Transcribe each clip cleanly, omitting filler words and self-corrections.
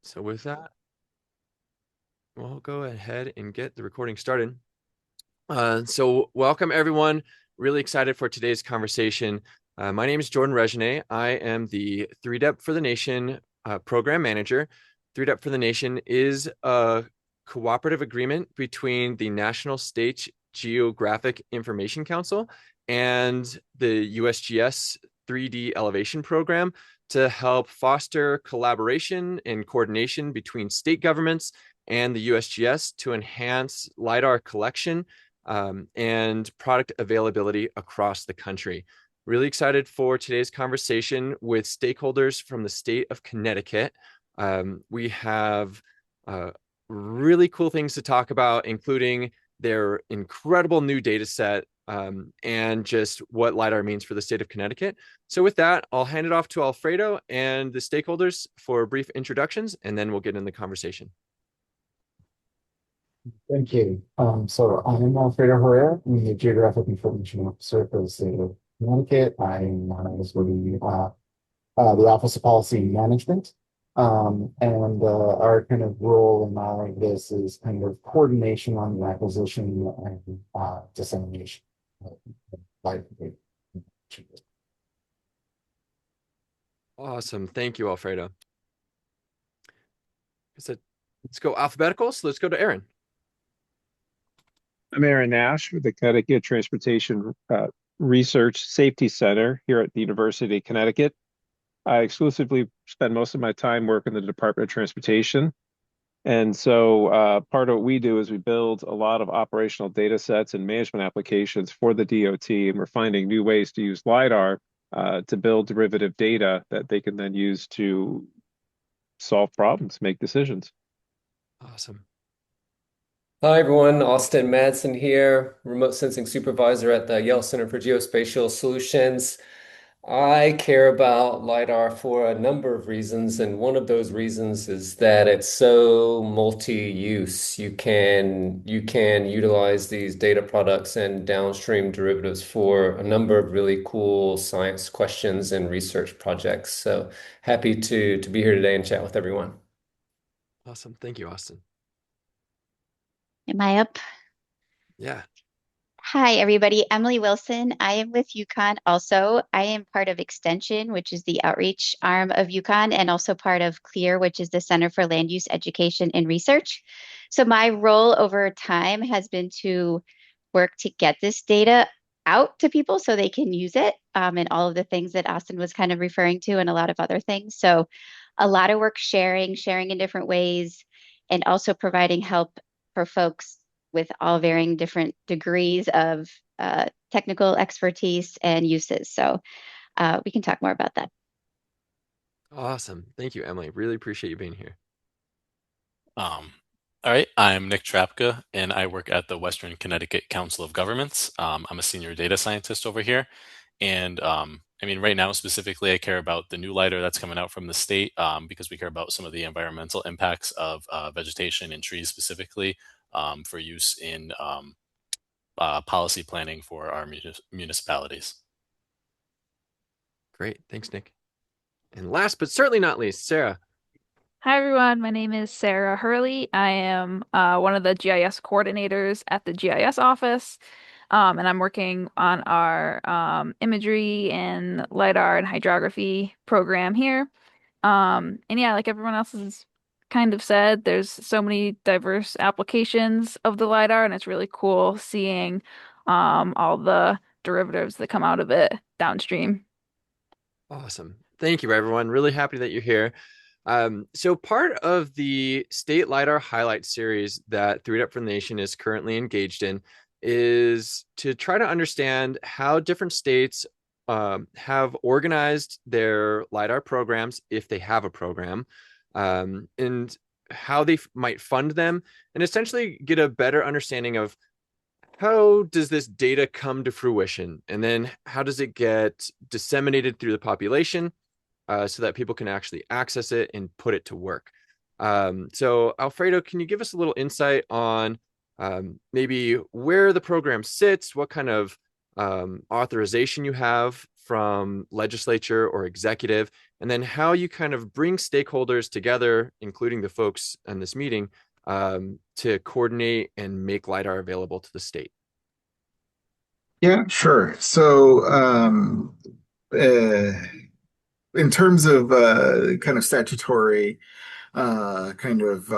So with that, we'll go ahead and get the recording started. So welcome everyone. Really excited for today's conversation. My name is Jordan Regine. I am the 3DEP for the Nation program manager. 3DEP for the Nation is a cooperative agreement between the National State Geographic Information Council and the USGS 3D elevation program to help foster collaboration and coordination between state governments and the USGS to enhance LiDAR collection and product availability across the country. Really excited for today's conversation with stakeholders from the state of Connecticut. We have really cool things to talk about, including their incredible new data set and just what LiDAR means for the state of Connecticut. So with that, I'll hand it off to Alfredo and the stakeholders for brief introductions, and then we'll get in the conversation. Thank you. So I'm Alfredo Herrera. I'm the Geographic Information Officer for the state of Connecticut. I'm the Office of Policy Management. And our kind of role in all of this is kind of coordination on the acquisition and dissemination of live data. Awesome. Thank you, Alfredo. So let's go alphabetical. So let's go to Aaron. I'm Aaron Nash with the Connecticut Transportation Research Safety Center here at the University of Connecticut. I exclusively spend most of my time working in the Department of Transportation. And so part of what we do is we build a lot of operational data sets and management applications for the DOT, and we're finding new ways to use LiDAR to build derivative data that they can then use to solve problems, make decisions. Awesome. Hi everyone, Austin Madsen here, remote sensing supervisor at the Yale Center for Geospatial Solutions. I care about LiDAR for a number of reasons, and one of those reasons is that it's so multi-use. You can utilize these data products and downstream derivatives for a number of really cool science questions and research projects. So happy to be here today and chat with everyone. Awesome. Thank you, Austin. Am I up? Yeah. Hi, everybody. Emily Wilson. I am with UConn also. I am part of Extension, which is the outreach arm of UConn, and also part of CLEAR, which is the Center for Land Use Education and Research. So my role over time has been to work to get this data out to people so they can use it, and all of the things that Austin was kind of referring to and a lot of other things. So a lot of work sharing in different ways, and also providing help for folks with all varying different degrees of technical expertise and uses. So we can talk more about that. Awesome. Thank you, Emily. Really appreciate you being here. All right, I'm Nick Trapka, and I work at the Western Connecticut Council of Governments. I'm a senior data scientist over here. And I mean, right now specifically, I care about the new LiDAR that's coming out from the state because we care about some of the environmental impacts of vegetation and trees specifically for use in policy planning for our municipalities. Great. Thanks, Nick. And last but certainly not least, Sarah. Hi everyone, my name is Sarah Hurley. I am one of the GIS coordinators at the GIS office, and I'm working on our imagery and LiDAR and hydrography program here. And yeah, like everyone else has kind of said, there's so many diverse applications of the LiDAR, and it's really cool seeing all the derivatives that come out of it downstream. Awesome. Thank you, everyone. Really happy that you're here. So part of the State LiDAR Highlight Series that 3DEP for the Nation is currently engaged in is to try to understand how different states have organized their LiDAR programs, if they have a program, and how they might fund them, and essentially get a better understanding of how does this data come to fruition, and then how does it get disseminated through the population so that people can actually access it and put it to work. So Alfredo, can you give us a little insight on maybe where the program sits, what kind of authorization you have from legislature or executive, and then how you kind of bring stakeholders together, including the folks in this meeting, to coordinate and make LiDAR available to the state. Yeah, sure. So, uh, in terms of kind of statutory kind of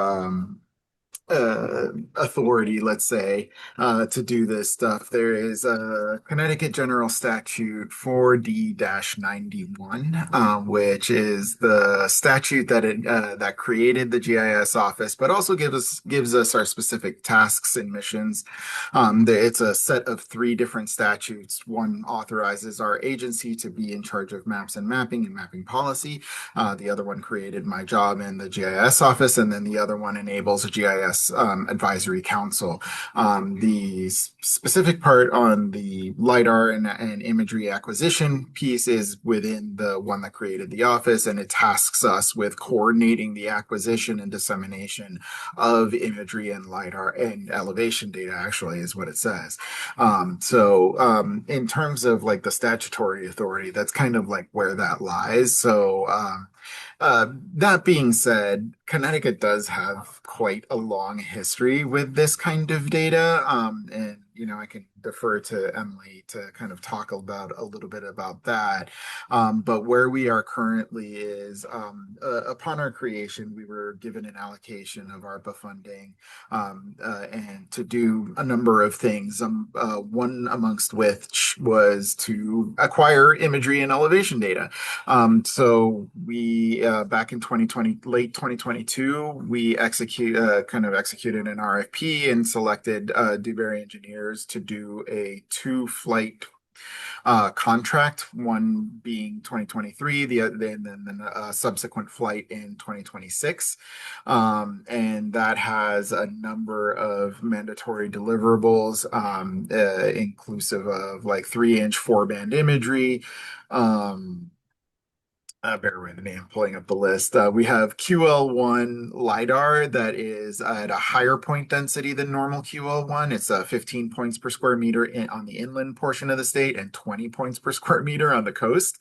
authority, let's say, to do this stuff. There is a Connecticut General Statute 4D-91, which is the statute that created the GIS office, but also gives us our specific tasks and missions. It's a set of three different statutes. One authorizes our agency to be in charge of maps and mapping policy. The other one created my job in the GIS office, and then the other one enables a GIS advisory council. The specific part on the LiDAR and imagery acquisition piece is within the one that created the office, and it tasks us with coordinating the acquisition and dissemination of imagery and LiDAR and elevation data, actually, is what it says. In terms of like the statutory authority, that's kind of like where that lies. That being said, Connecticut does have quite a long history with this kind of data. And, I can defer to Emily to kind of talk about a little bit about that. But where we are currently is upon our creation, we were given an allocation of ARPA funding and to do a number of things. One amongst which was to acquire imagery and elevation data. So we back in 2020, late 2022, we executed an RFP and selected Dewberry Engineers to do a two-flight contract, one being 2023, then a subsequent flight in 2026. And that has a number of mandatory deliverables, inclusive of like 3-inch 4-band imagery. Bear with me, I'm pulling up the list. We have QL1 LiDAR that is at a higher point density than normal QL1. It's 15 points per square meter on the inland portion of the state and 20 points per square meter on the coast.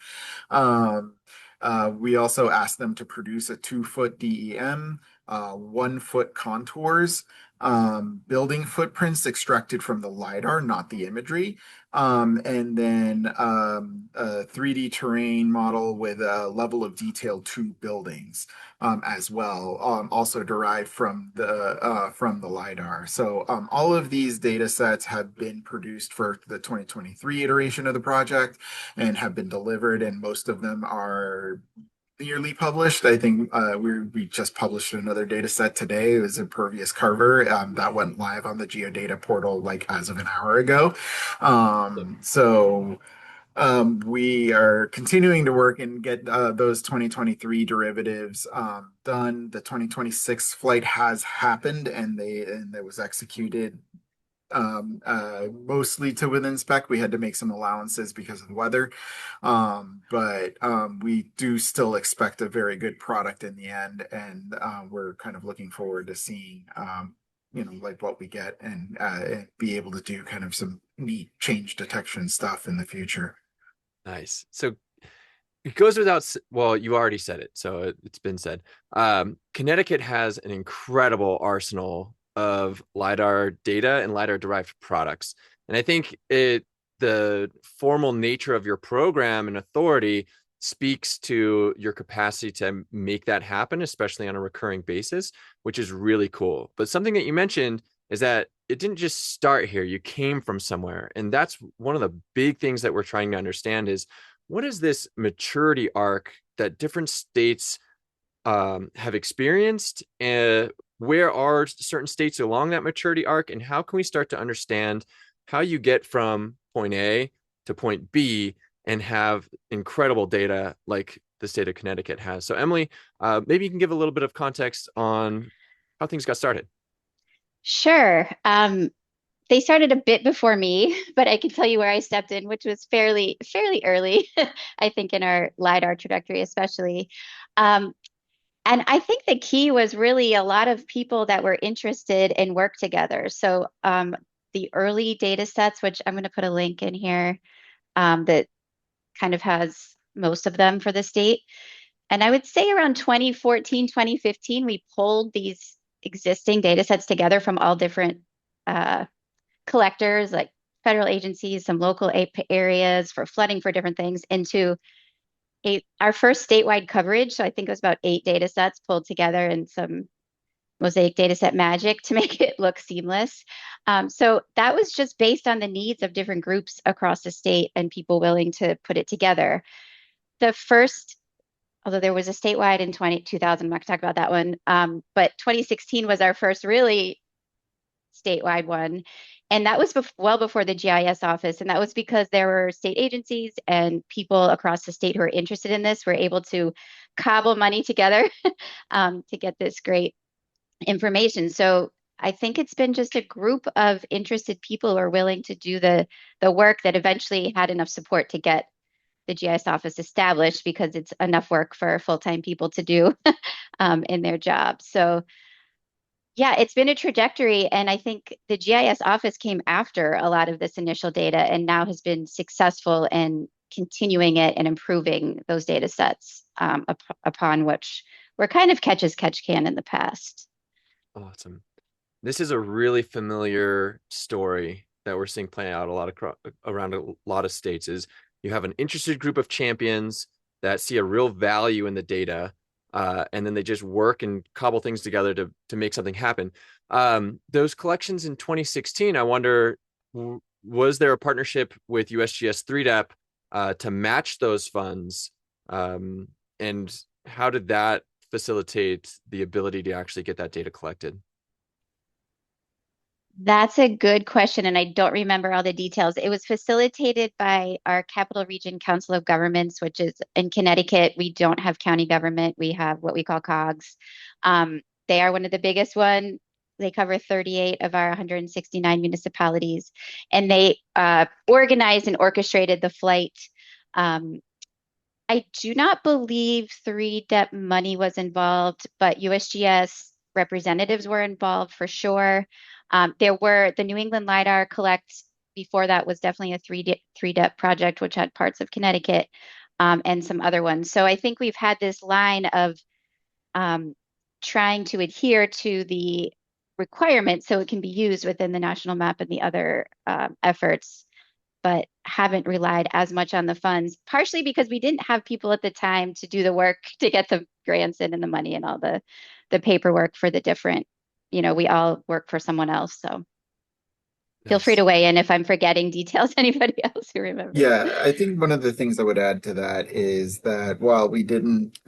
We also asked them to produce a 2-foot DEM, 1-foot contours, building footprints extracted from the LiDAR, not the imagery, and then a 3D terrain model with a level of detail to buildings as well, also derived from the LiDAR. So all of these data sets have been produced for the 2023 iteration of the project and have been delivered, and most of them are nearly published. I think we just published another data set today. It was Impervious Carver that went live on the Geodata portal like as of an hour ago. We are continuing to work and get those 2023 derivatives done. The 2026 flight has happened, and it was executed mostly to within spec. We had to make some allowances because of the weather. But we do still expect a very good product in the end. And we're kind of looking forward to seeing, like what we get and be able to do kind of some neat change detection stuff in the future. Nice. So it goes without, well, you already said it, so it's been said. Connecticut has an incredible arsenal of LiDAR data and LiDAR derived products. And I think the formal nature of your program and authority speaks to your capacity to make that happen, especially on a recurring basis, which is really cool. But something that you mentioned is that it didn't just start here. You came from somewhere. And that's one of the big things that we're trying to understand is what is this maturity arc that different states have experienced? Where are certain states along that maturity arc, and how can we start to understand how you get from point A to point B and have incredible data like the state of Connecticut has? So Emily, maybe you can give a little bit of context on how things got started. Sure. They started a bit before me, but I can tell you where I stepped in, which was fairly early, I think, in our LiDAR trajectory, especially. And I think the key was really a lot of people that were interested in work together. So the early data sets, which I'm going to put a link in here, that kind of has most of them for the state. And I would say around 2014, 2015, we pulled these existing data sets together from all different collectors, like federal agencies, some local areas for flooding for different things, into our first statewide coverage. So I think it was about 8 data sets pulled together and some mosaic data set magic to make it look seamless. So that was just based on the needs of different groups across the state and people willing to put it together. The first, although there was a statewide in 2000, I'm not going to talk about that one, but 2016 was our first really statewide one. And that was well before the GIS office. And that was because there were state agencies and people across the state who are interested in this were able to cobble money together to get this great information. So I think it's been just a group of interested people who are willing to do the work that eventually had enough support to get the GIS office established, because it's enough work for full-time people to do in their job. So yeah, it's been a trajectory. And I think the GIS office came after a lot of this initial data and now has been successful in continuing it and improving those data sets upon which were kind of catch as catch can in the past. Awesome. This is a really familiar story that we're seeing play out around a lot of states. Is you have an interested group of champions that see a real value in the data, and then they just work and cobble things together to make something happen. Those collections in 2016, I wonder, was there a partnership with USGS 3DEP to match those funds? And how did that facilitate the ability to actually get that data collected? That's a good question, and I don't remember all the details. It was facilitated by our Capital Region Council of Governments, which is in Connecticut. We don't have county government. We have what we call COGS. They are one of the biggest one. They cover 38 of our 169 municipalities, and they organized and orchestrated the flight. I do not believe 3DEP money was involved, but USGS representatives were involved for sure. There were the New England LiDAR collect before that was definitely a 3DEP project, which had parts of Connecticut and some other ones. So I think we've had this line of trying to adhere to the requirements so it can be used within the national map and the other efforts, but haven't relied as much on the funds, partially because we didn't have people at the time to do the work to get the grants in and the money and all the paperwork for the different, we all work for someone else. So feel free to weigh in if I'm forgetting details, anybody else who remembers. Yeah, I think one of the things I would add to that is that while we didn't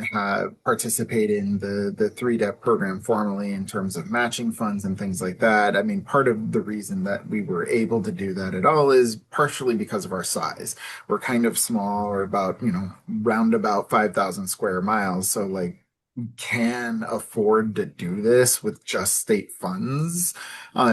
participate in the 3DEP program formally in terms of matching funds and things like that, I mean, part of the reason that we were able to do that at all is partially because of our size. We're kind of small, or about, round about 5,000 square miles. So like, can afford to do this with just state funds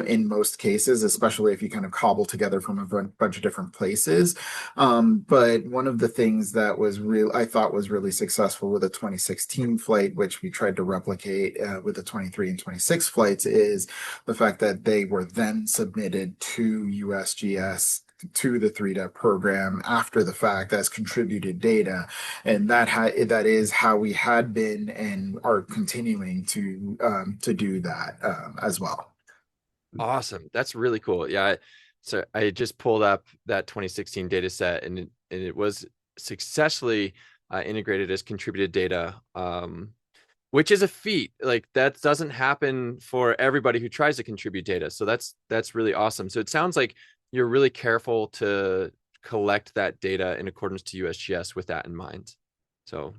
in most cases, especially if you kind of cobble together from a bunch of different places. But one of the things that I thought was really successful with the 2016 flight, which we tried to replicate with the 23 and 26 flights, is the fact that they were then submitted to USGS, to the 3DEP program after the fact as contributed data, and that is how we had been and are continuing to do that as well. Awesome, that's really cool. Yeah, so I just pulled up that 2016 data set, and it was successfully integrated as contributed data, which is a feat. Like, that doesn't happen for everybody who tries to contribute data. So that's really awesome. So it sounds like you're really careful to collect that data in accordance to USGS with that in mind. So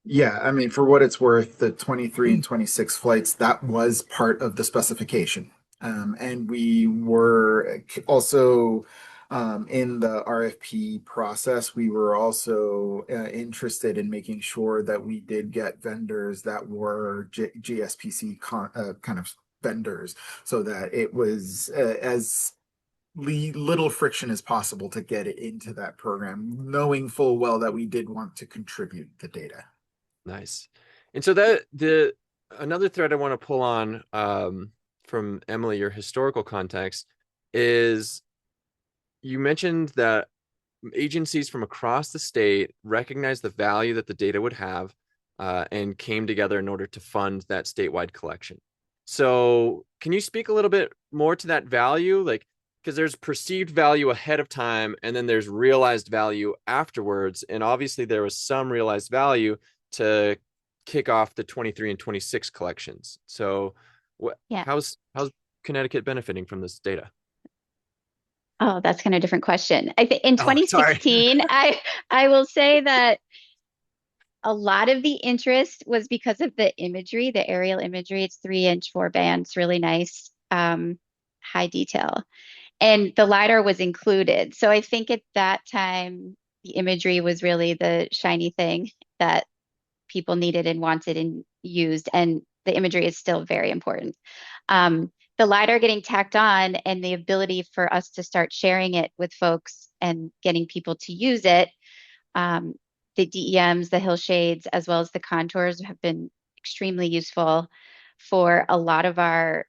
yeah, I mean, for what it's worth, the 23 and 26 flights, that was part of the specification. And we were also in the RFP process, we were also interested in making sure that we did get vendors that were GSPC kind of vendors, so that it was as little friction as possible to get it into that program, knowing full well that we did want to contribute the data. Nice. And so that another thread I want to pull on from Emily, your historical context, is you mentioned that agencies from across the state recognized the value that the data would have, and came together in order to fund that statewide collection. So can you speak a little bit more to that value? Like, because there's perceived value ahead of time and then there's realized value afterwards. And obviously there was some realized value to kick off the 23 and 26 collections. So Yeah. how's Connecticut benefiting from this data? Oh, that's kind of a different question. I think in Oh, sorry. 2016, I will say that a lot of the interest was because of the imagery, the aerial imagery. It's 3-inch 4 band. It's really nice, high detail. And the LiDAR was included. So I think at that time, the imagery was really the shiny thing that people needed and wanted and used. And the imagery is still very important. The LiDAR getting tacked on and the ability for us to start sharing it with folks and getting people to use it, the DEMs, the hillshades, as well as the contours have been extremely useful for a lot of our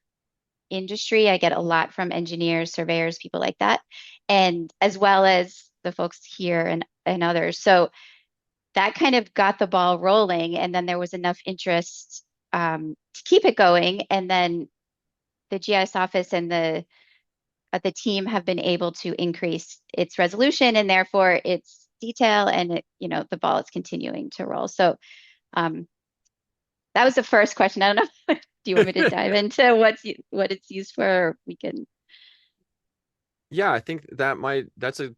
industry. I get a lot from engineers, surveyors, people like that, and as well as the folks here and others. So that kind of got the ball rolling, and then there was enough interest to keep it going. And then the GIS office and the team have been able to increase its resolution and therefore its detail, and the ball is continuing to roll. So that was the first question. I don't know. Do you want me to dive into what it's used for? We can. Yeah, I think that's a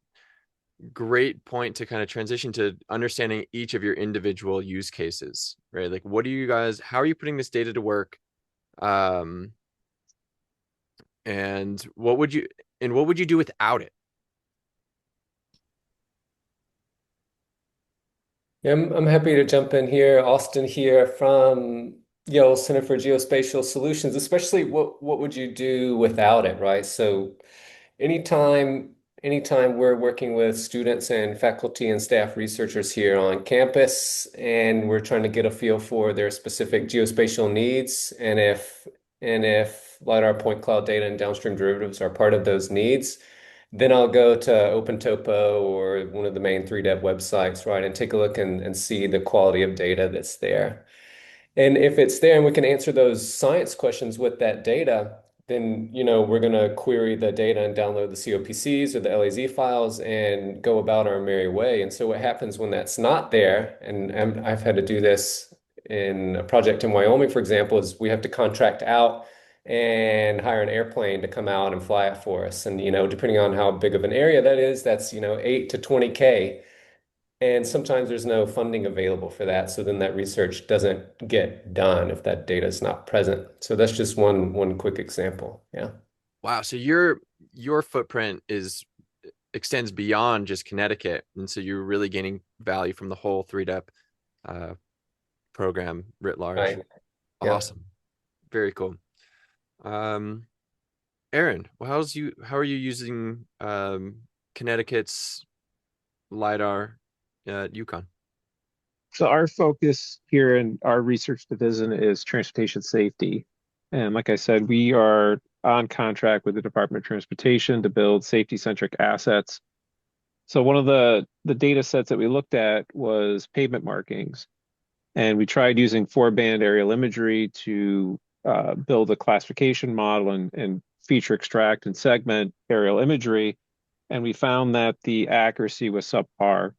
great point to kind of transition to understanding each of your individual use cases, right? Like, how are you putting this data to work? And what would you do without it? Yeah, I'm happy to jump in here. Austin here from Yale Center for Geospatial Solutions, especially what would you do without it, right? So anytime we're working with students and faculty and staff researchers here on campus, and we're trying to get a feel for their specific geospatial needs, and if LiDAR point cloud data and downstream derivatives are part of those needs, then I'll go to OpenTopo or one of the main 3Dev websites, right, and take a look and see the quality of data that's there. And if it's there and we can answer those science questions with that data, then we're going to query the data and download the COPCs or the LAZ files and go about our merry way. And so what happens when that's not there, and I've had to do this in a project in Wyoming, for example, is we have to contract out and hire an airplane to come out and fly it for us. And depending on how big of an area that is, that's 8 to 20K. And sometimes there's no funding available for that. So then that research doesn't get done if that data is not present. So that's just one quick example. Yeah. Wow. So your footprint extends beyond just Connecticut. And so you're really gaining value from the whole 3DEP program writ large. Right. Yeah. Awesome. Very cool. Aaron, how are you using Connecticut's LiDAR at UConn? So our focus here in our research division is transportation safety. And like I said, we are on contract with the Department of Transportation to build safety-centric assets. So one of the data sets that we looked at was pavement markings. And we tried using 4-band aerial imagery to build a classification model and feature extract and segment aerial imagery. And we found that the accuracy was subpar.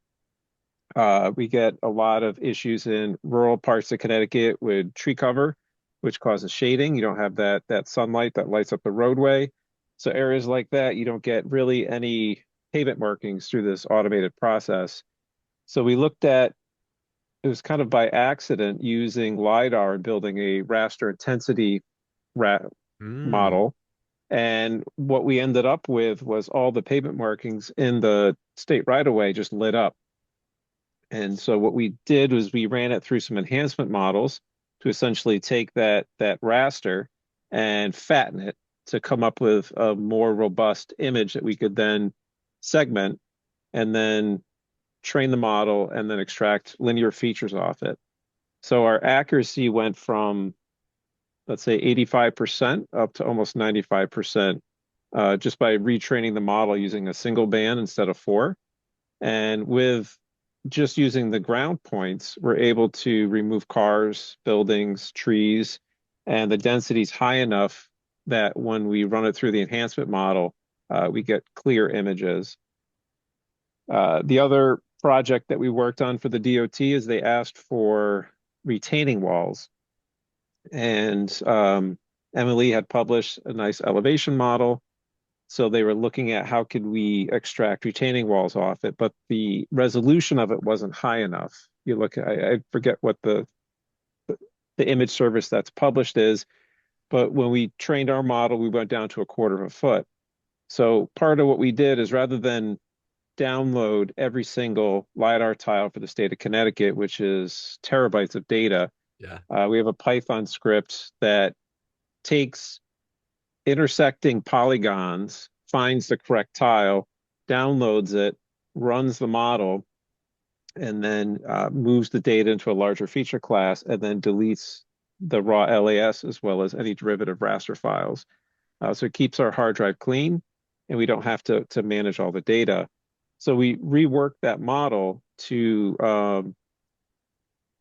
We get a lot of issues in rural parts of Connecticut with tree cover, which causes shading. You don't have that sunlight that lights up the roadway. So areas like that, you don't get really any pavement markings through this automated process. So we looked at, it was kind of by accident, using LiDAR and building a raster intensity model. And what we ended up with was all the pavement markings in the state right-of-way just lit up. And so what we did was we ran it through some enhancement models to essentially take that raster and fatten it to come up with a more robust image that we could then segment and then train the model and then extract linear features off it. So our accuracy went from, let's say, 85% up to almost 95%, just by retraining the model using a single band instead of 4. And with just using the ground points, we're able to remove cars, buildings, trees, and the density is high enough that when we run it through the enhancement model, we get clear images. The other project that we worked on for the DOT is they asked for retaining walls. And Emily had published a nice elevation model. So they were looking at how could we extract retaining walls off it, but the resolution of it wasn't high enough. You look, I forget what the image service that's published is, but when we trained our model, we went down to a quarter of a foot. So part of what we did is rather than download every single LiDAR tile for the state of Connecticut, which is terabytes of data, Yeah. we have a Python script that takes intersecting polygons, finds the correct tile, downloads it, runs the model, and then moves the data into a larger feature class, and then deletes the raw LAS as well as any derivative raster files. So it keeps our hard drive clean, and we don't have to manage all the data. So we reworked that model to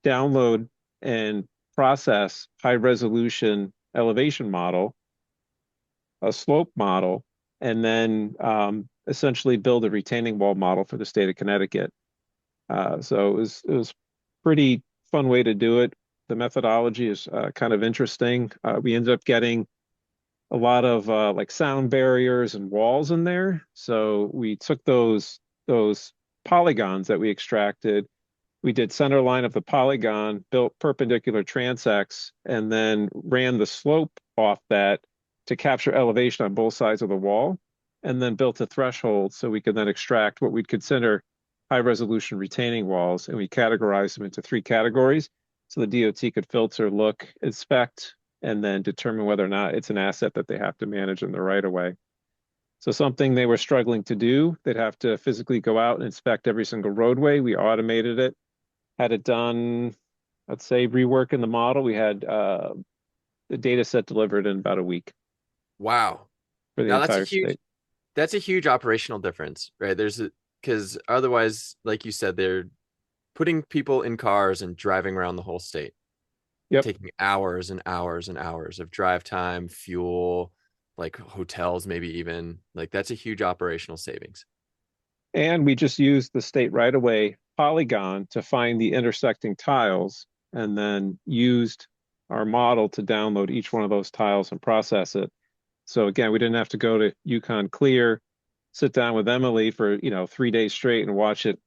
download and process high resolution elevation model, a slope model, and then essentially build a retaining wall model for the state of Connecticut. So it was pretty fun way to do it. The methodology is kind of interesting. We ended up getting a lot of like sound barriers and walls in there. So we took those polygons that we extracted. We did center line of the polygon, built perpendicular transects, and then ran the slope off that to capture elevation on both sides of the wall, and then built a threshold so we could then extract what we'd consider high resolution retaining walls, and we categorized them into 3 categories. So the DOT could filter, look, inspect, and then determine whether or not it's an asset that they have to manage in the right of way. So something they were struggling to do, they'd have to physically go out and inspect every single roadway. We automated it, had it done, let's say, rework in the model. We had the data set delivered in about a week Wow. for the Now entire state. that's a huge operational difference, right? Because otherwise, like you said, they're putting people in cars and driving around the whole state, Yep. taking hours and hours and hours of drive time, fuel, like hotels, maybe even. Like that's a huge operational savings. And we just used the state right of way polygon to find the intersecting tiles, and then used our model to download each one of those tiles and process it. So again, we didn't have to go to Yukon Clear, sit down with Emily for 3 days straight and watch it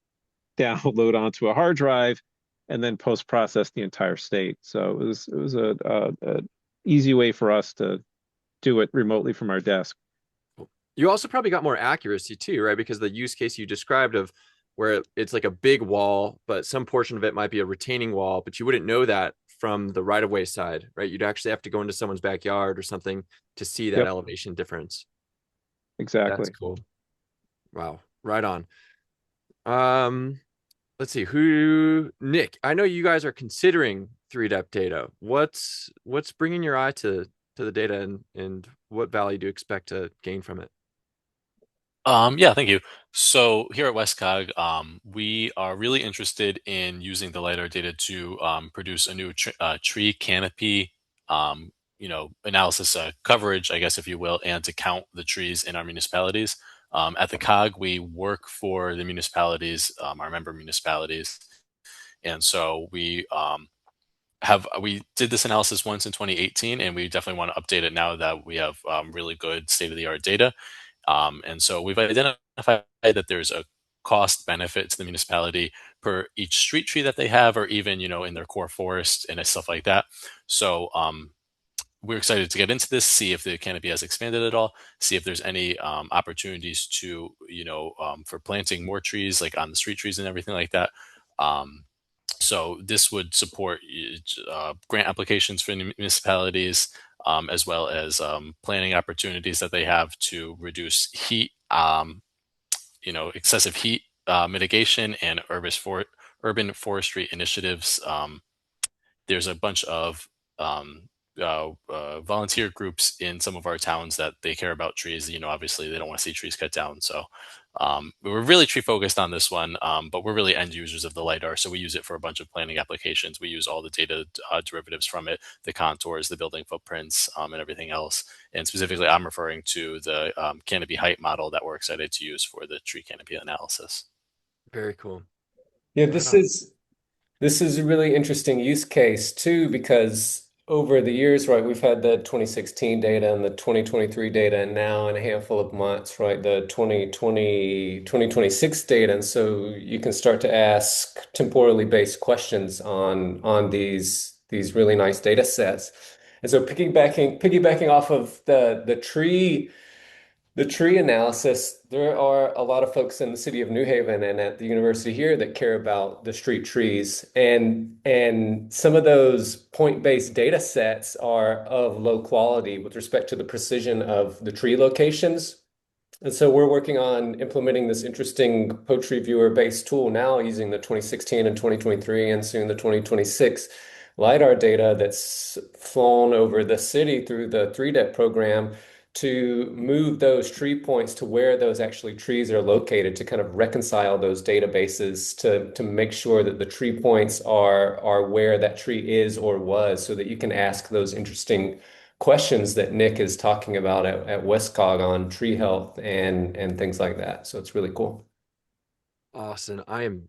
download onto a hard drive, and then post process the entire state. So it was a easy way for us to do it remotely from our desk. You also probably got more accuracy too, right? Because the use case you described of where it's like a big wall, but some portion of it might be a retaining wall, but you wouldn't know that from the right of way side, right? You'd actually have to go into someone's backyard or something to see that Yep, elevation difference. That's exactly. cool. Wow. Right on. Um, let's see who Nick. I know you guys are considering 3-depth data. What's bringing your eye to the data, and what value do you expect to gain from it? Yeah, thank you. So here at WestCog, we are really interested in using the LiDAR data to produce a new tree canopy, analysis coverage, I guess, if you will, and to count the trees in our municipalities. At the COG, we work for the municipalities, our member municipalities, and so we did this analysis once in 2018, and we definitely want to update it now that we have really good state-of-the-art data. And so we've identified that there's a cost benefit to the municipality per each street tree that they have, or even, in their core forest and stuff like that. So we're excited to get into this, see if the canopy has expanded at all, see if there's any opportunities to, for planting more trees, like on the street trees and everything like that. So this would support grant applications for municipalities, as well as planning opportunities that they have to reduce heat, excessive heat mitigation, and urban forestry initiatives. There's a bunch of volunteer groups in some of our towns that they care about trees. Obviously they don't want to see trees cut down. So we're really tree focused on this one, but we're really end users of the LiDAR. So we use it for a bunch of planning applications. We use all the data derivatives from it, the contours, the building footprints, and everything else. And specifically, I'm referring to the canopy height model that we're excited to use for the tree canopy analysis. Very cool. Yeah, Right on. this is a really interesting use case too, because over the years, right, we've had the 2016 data and the 2023 data, and now in a handful of months, right, the 2026 data. And so you can start to ask temporally based questions on these really nice data sets. And so piggybacking off of the tree analysis, there are a lot of folks in the city of New Haven and at the university here that care about the street trees. And some of those point-based data sets are of low quality with respect to the precision of the tree locations. And so we're working on implementing this interesting poetry viewer based tool now using the 2016 and 2023 and soon the 2026 LiDAR data that's flown over the city through the 3DET program to move those tree points to where those actually trees are located, to kind of reconcile those databases to make sure that the tree points are where that tree is or was, so that you can ask those interesting questions that Nick is talking about at Westcog on tree health and things like that. So it's really cool. Awesome. I am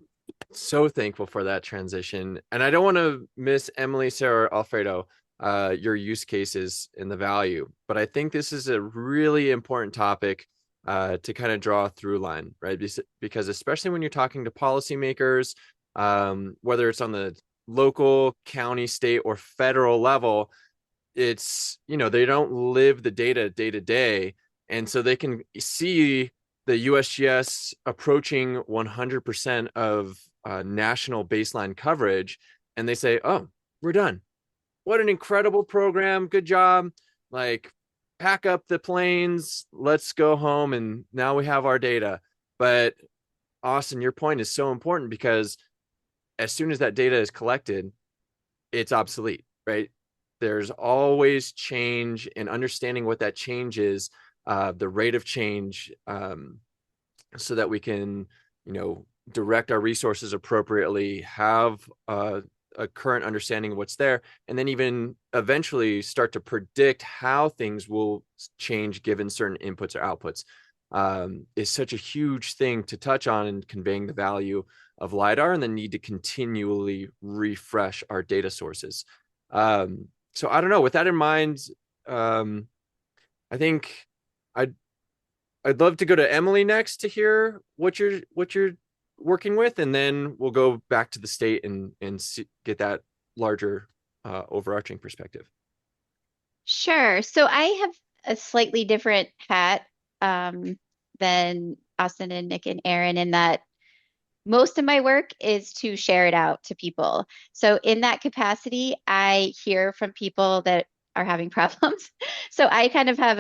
so thankful for that transition. And I don't want to miss Emily, Sarah, Alfredo, your use cases and the value, but I think this is a really important topic to kind of draw a through line, right? Because especially when you're talking to policymakers, whether it's on the local, county, state, or federal level, it's, they don't live the data day to day. And so they can see the USGS approaching 100% of national baseline coverage. And they say, oh, we're done. What an incredible program. Good job. Like, pack up the planes. Let's go home. And now we have our data. But Austin, your point is so important, because as soon as that data is collected, it's obsolete, right? There's always change, and understanding what that change is, the rate of change, so that we can, direct our resources appropriately, have a current understanding of what's there, and then even eventually start to predict how things will change given certain inputs or outputs, is such a huge thing to touch on in conveying the value of LiDAR and the need to continually refresh our data sources. So I don't know, with that in mind, I think I'd love to go to Emily next to hear what you're working with, and then we'll go back to the state and get that larger overarching perspective. Sure. So I have a slightly different hat than Austin and Nick and Aaron, in that most of my work is to share it out to people. So in that capacity, I hear from people that are having problems. So I kind of have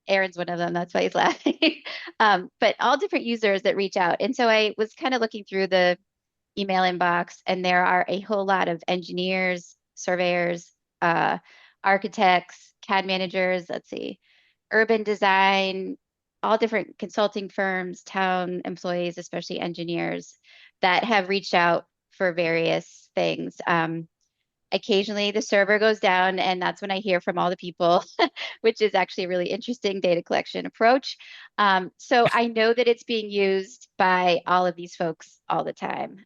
Aaron's one of them. That's why he's laughing. But all different users that reach out. And so I was kind of looking through the email inbox, and there are a whole lot of engineers, surveyors, architects, CAD managers, urban design, all different consulting firms, town employees, especially engineers, that have reached out for various things. Occasionally the server goes down, and that's when I hear from all the people, which is actually a really interesting data collection approach. So I know that it's being used by all of these folks all the time.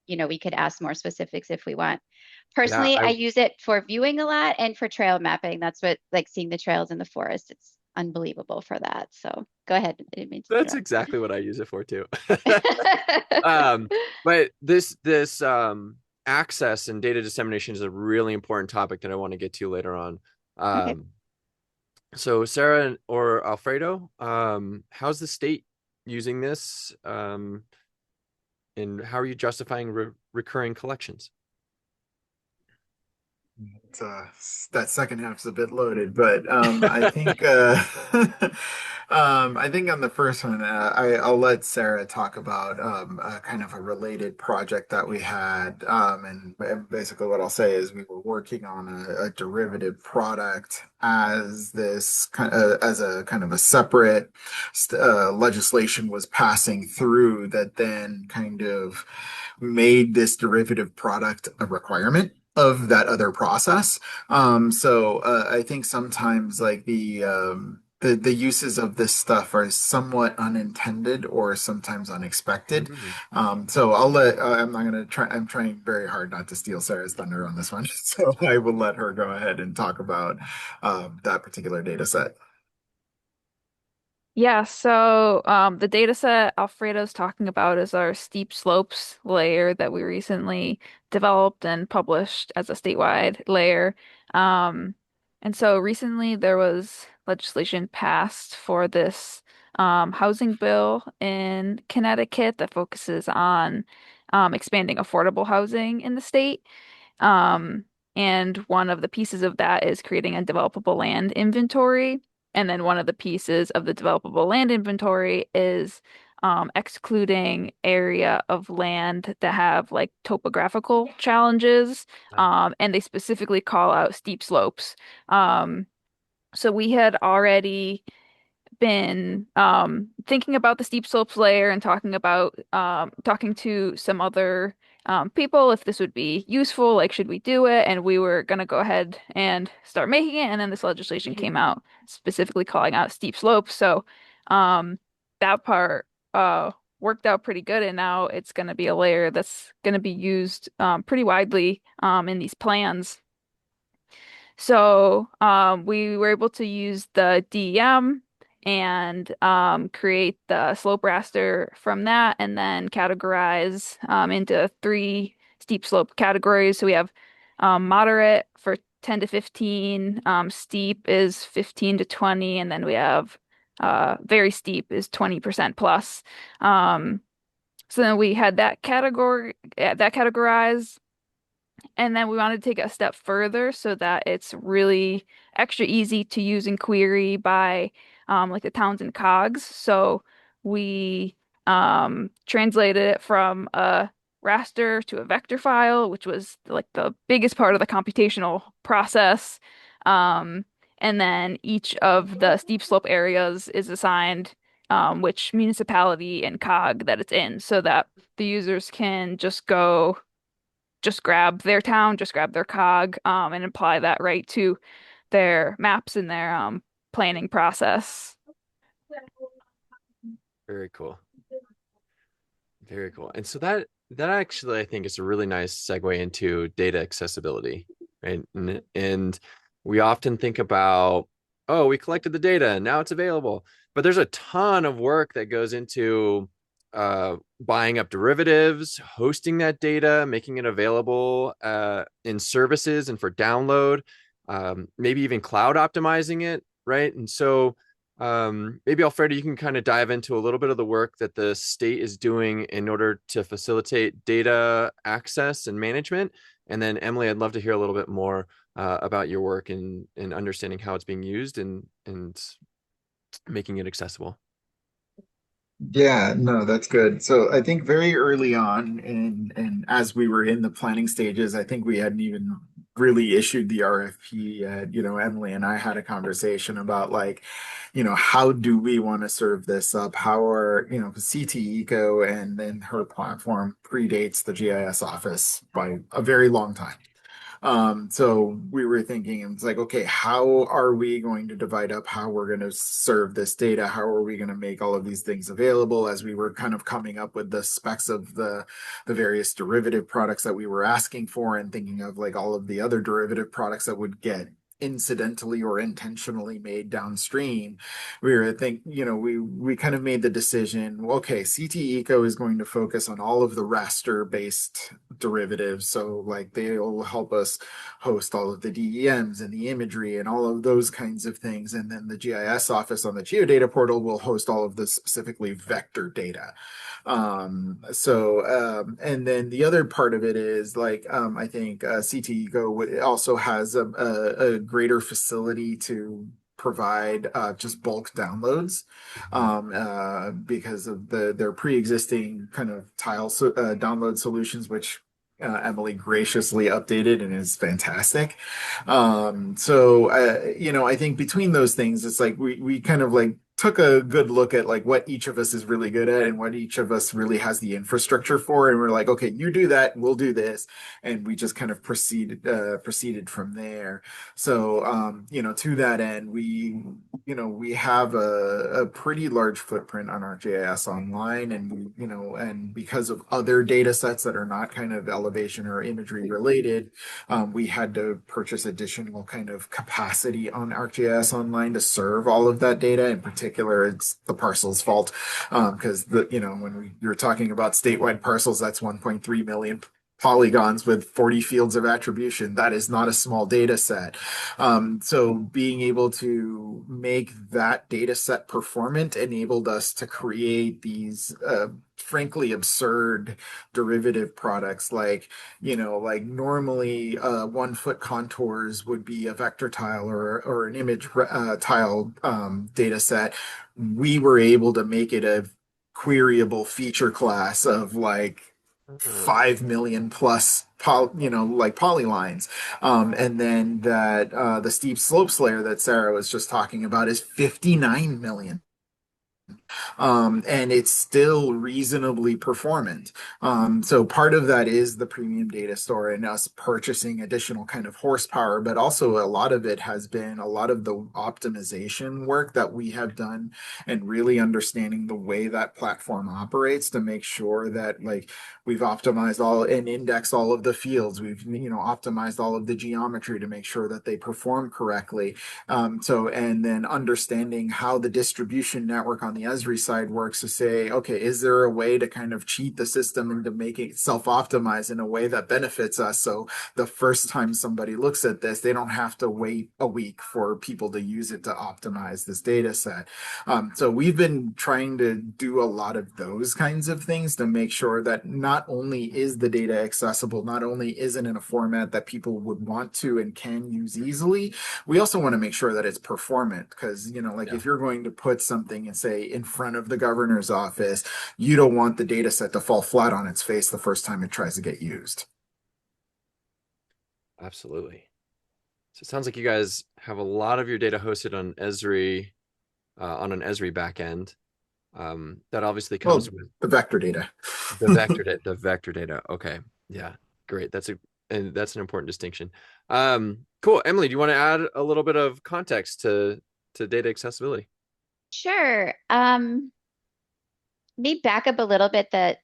We could ask more specifics if we want. Yeah, Personally, I use it for viewing a lot and for trail mapping. That's what, like, seeing the trails in the forest. It's unbelievable for that. So go ahead. I didn't mean to that's interrupt. exactly what I use it for too. But this access and data dissemination is a really important topic that I want to get to later on. Okay. So Sarah or Alfredo, how's the state using this? And how are you justifying recurring collections? That second half's a bit loaded, but I think I think on the first one, I'll let Sarah talk about kind of a related project that we had. And basically, what I'll say is we were working on a derivative product as this kind of, as a kind of a separate legislation was passing through that then kind of made this derivative product a requirement of that other process. I think sometimes like the uses of this stuff are somewhat unintended or sometimes unexpected. Mhm. So I'll let I'm not gonna try. I'm trying very hard not to steal Sarah's thunder on this one, so I will let her go ahead and talk about that particular data set. Yeah, so the data set Alfredo's talking about is our steep slopes layer that we recently developed and published as a statewide layer. Um, and so recently there was legislation passed for this housing bill in Connecticut that focuses on expanding affordable housing in the state. Um, and one of the pieces of that is creating a developable land inventory. And then one of the pieces of the developable land inventory is excluding area of land that have like topographical challenges. And they specifically call out steep slopes. Um, so we had already been thinking about the steep slopes layer and talking to some other people if this would be useful, like should we do it? And we were gonna go ahead and start making it, and then this legislation came out specifically calling out steep slopes. So um, that part worked out pretty good, and now it's gonna be a layer that's gonna be used pretty widely in these plans. So we were able to use the DEM and create the slope raster from that, and then categorize into three steep slope categories. So we have moderate for 10 to 15, steep is 15 to 20, and then we have very steep is 20% plus. Um, so then we had that category, that categorized. And then we want to take it a step further so that it's really extra easy to use and query by like the towns and cogs. So we translated it from a raster to a vector file, which was like the biggest part of the computational process. Um, and then each of the steep slope areas is assigned which municipality and cog that it's in so that the users can just grab their town, just grab their cog, and apply that right to their maps in their planning process. Very cool. Very cool. And so that actually I think is a really nice segue into data accessibility, right? And we often think about, oh, we collected the data and now it's available. But there's a ton of work that goes into buying up derivatives, hosting that data, making it available in services and for download, maybe even cloud optimizing it, right? And so maybe Alfredo, you can kind of dive into a little bit of the work that the state is doing in order to facilitate data access and management. And then Emily, I'd love to hear a little bit more about your work in understanding how it's being used and making it accessible. Yeah, no, that's good. So I think very early on, and as we were in the planning stages, I think we hadn't even really issued the RFP yet. Emily and I had a conversation about like, how do we want to serve this up? How are, 'cause CT Eco and then her platform predates the GIS office by a very long time. So we were thinking, it's like, okay, how are we going to divide up how we're going to serve this data? How are we going to make all of these things available as we were kind of coming up with the specs of the various derivative products that we were asking for and thinking of like all of the other derivative products that would get incidentally or intentionally made downstream. We kind of made the decision, okay, CT Eco is going to focus on all of the raster based derivatives. So like they'll help us host all of the DEMs and the imagery and all of those kinds of things. And then the GIS office on the geodata portal will host all of the specifically vector data. And then the other part of it is like, I think CT Go also has a greater facility to provide just bulk downloads because of their pre-existing kind of download solutions, which Emily graciously updated and is fantastic. I think between those things, it's like we kind of like took a good look at like what each of us is really good at and what each of us really has the infrastructure for, and we're like, okay, you do that, we'll do this, and we just kind of proceeded from there. So to that end, we have a pretty large footprint on our GIS online, and and because of other data sets that are not kind of elevation or imagery related, we had to purchase additional kind of capacity on ArcGIS Online to serve all of that data. In particular, it's the parcel's fault because you're talking about statewide parcels, that's 1.3 million polygons with 40 fields of attribution. That is not a small data set. So being able to make that data set performant enabled us to create these frankly absurd derivative products like normally 1 foot contours would be a vector tile or an image tile data set. We were able to make it a queryable feature class of like 5 million plus polylines. And then that the steep slopes layer that Sarah was just talking about is 59 million. And it's still reasonably performant. So part of that is the premium data store and us purchasing additional kind of horsepower, but also a lot of it has been a lot of the optimization work that we have done and really understanding the way that platform operates to make sure that like we've optimized all and indexed all of the fields. We've optimized all of the geometry to make sure that they perform correctly. And then understanding how the distribution network on the Esri side works to say, okay, is there a way to kind of cheat the system into making it self-optimize in a way that benefits us? So the first time somebody looks at this, they don't have to wait a week for people to use it to optimize this data set. So we've been trying to do a lot of those kinds of things to make sure that not only is the data accessible, not only is it in a format that people would want to and can use easily, we also want to make sure that it's performant because, if you're going to put something and say in front of the governor's office, you don't want the data set to fall flat on its face the first time it tries to get used. Absolutely. So it sounds like you guys have a lot of your data hosted on Esri, on an Esri backend. That obviously comes with the vector data. The vector data. Okay. Yeah. Great. That's an important distinction. Cool. Emily, do you want to add a little bit of context to data accessibility? Sure. Maybe back up a little bit that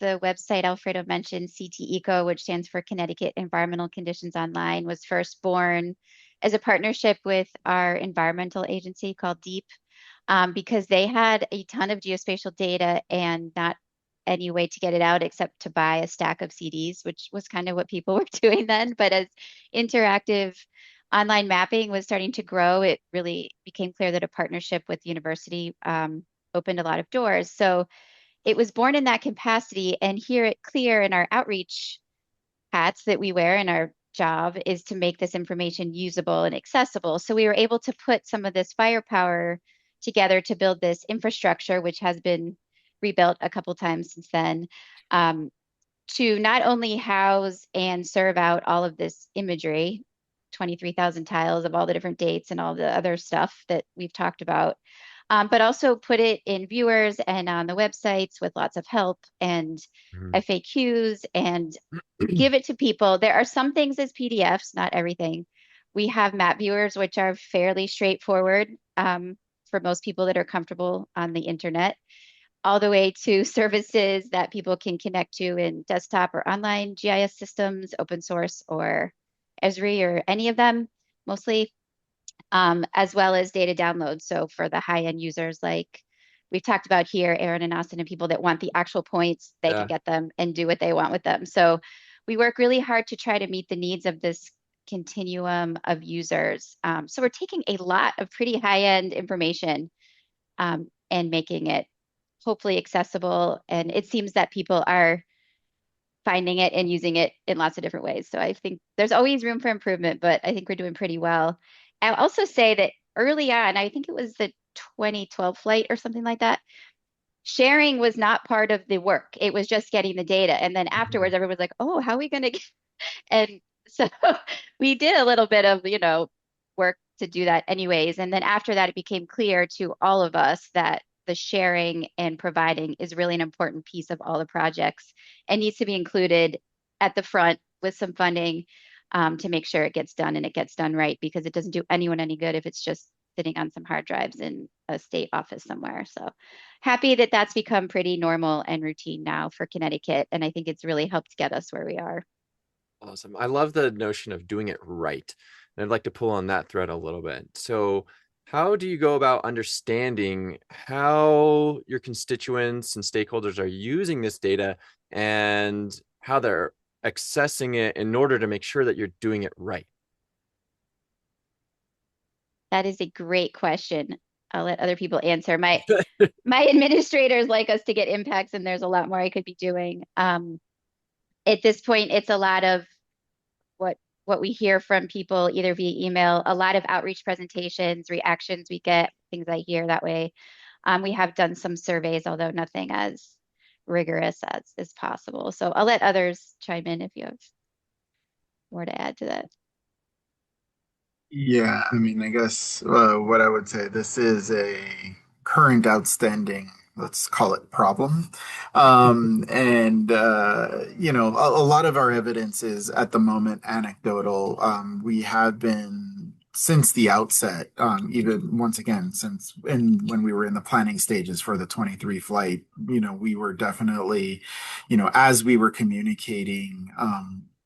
the website Alfredo mentioned, CT-ECO, which stands for Connecticut Environmental Conditions Online, was first born as a partnership with our environmental agency called DEEP, because they had a ton of geospatial data and not any way to get it out except to buy a stack of CDs, which was kind of what people were doing then. But as interactive online mapping was starting to grow, it really became clear that a partnership with the university opened a lot of doors. So it was born in that capacity. And here at Clear in our outreach hats that we wear in our job is to make this information usable and accessible. So we were able to put some of this firepower together to build this infrastructure, which has been rebuilt a couple times since then, to not only house and serve out all of this imagery, 23,000 tiles of all the different dates and all the other stuff that we've talked about, but also put it in viewers and on the websites with lots of help and FAQs and give it to people. There are some things as PDFs, not everything. We have map viewers, which are fairly straightforward for most people that are comfortable on the internet, all the way to services that people can connect to in desktop or online GIS systems, open source or Esri or any of them, mostly, as well as data downloads. So for the high-end users, like we've talked about here, Aaron and Austin, and people that want the actual points, they can get them and do what they want with them. So we work really hard to try to meet the needs of this continuum of users. So we're taking a lot of pretty high-end information and making it hopefully accessible. And it seems that people are finding it and using it in lots of different ways. So I think there's always room for improvement, but I think we're doing pretty well. I'll also say that early on, I think it was the 2012 flight or something like that, sharing was not part of the work. It was just getting the data. And then afterwards, everyone was like, oh, how are we going to get? And so we did a little bit of, work to do that anyways. And then after that, it became clear to all of us that the sharing and providing is really an important piece of all the projects and needs to be included at the front with some funding to make sure it gets done and it gets done right, because it doesn't do anyone any good if it's just sitting on some hard drives in a state office somewhere. So happy that that's become pretty normal and routine now for Connecticut. And I think it's really helped get us where we are. Awesome. I love the notion of doing it right. And I'd like to pull on that thread a little bit. So, how do you go about understanding how your constituents and stakeholders are using this data and how they're accessing it in order to make sure that you're doing it right? That is a great question. I'll let other people answer. My administrators like us to get impacts, and there's a lot more I could be doing. At this point, it's a lot of what we hear from people either via email, a lot of outreach presentations, reactions we get, things I hear that way. We have done some surveys, although nothing as rigorous as possible. So I'll let others chime in if you have more to add to that. Yeah, I mean, I guess what I would say, this is a current outstanding, let's call it problem. And, a lot of our evidence is at the moment anecdotal. We have been since the outset, even once again, when we were in the planning stages for the 23 flight, we were definitely, as we were communicating,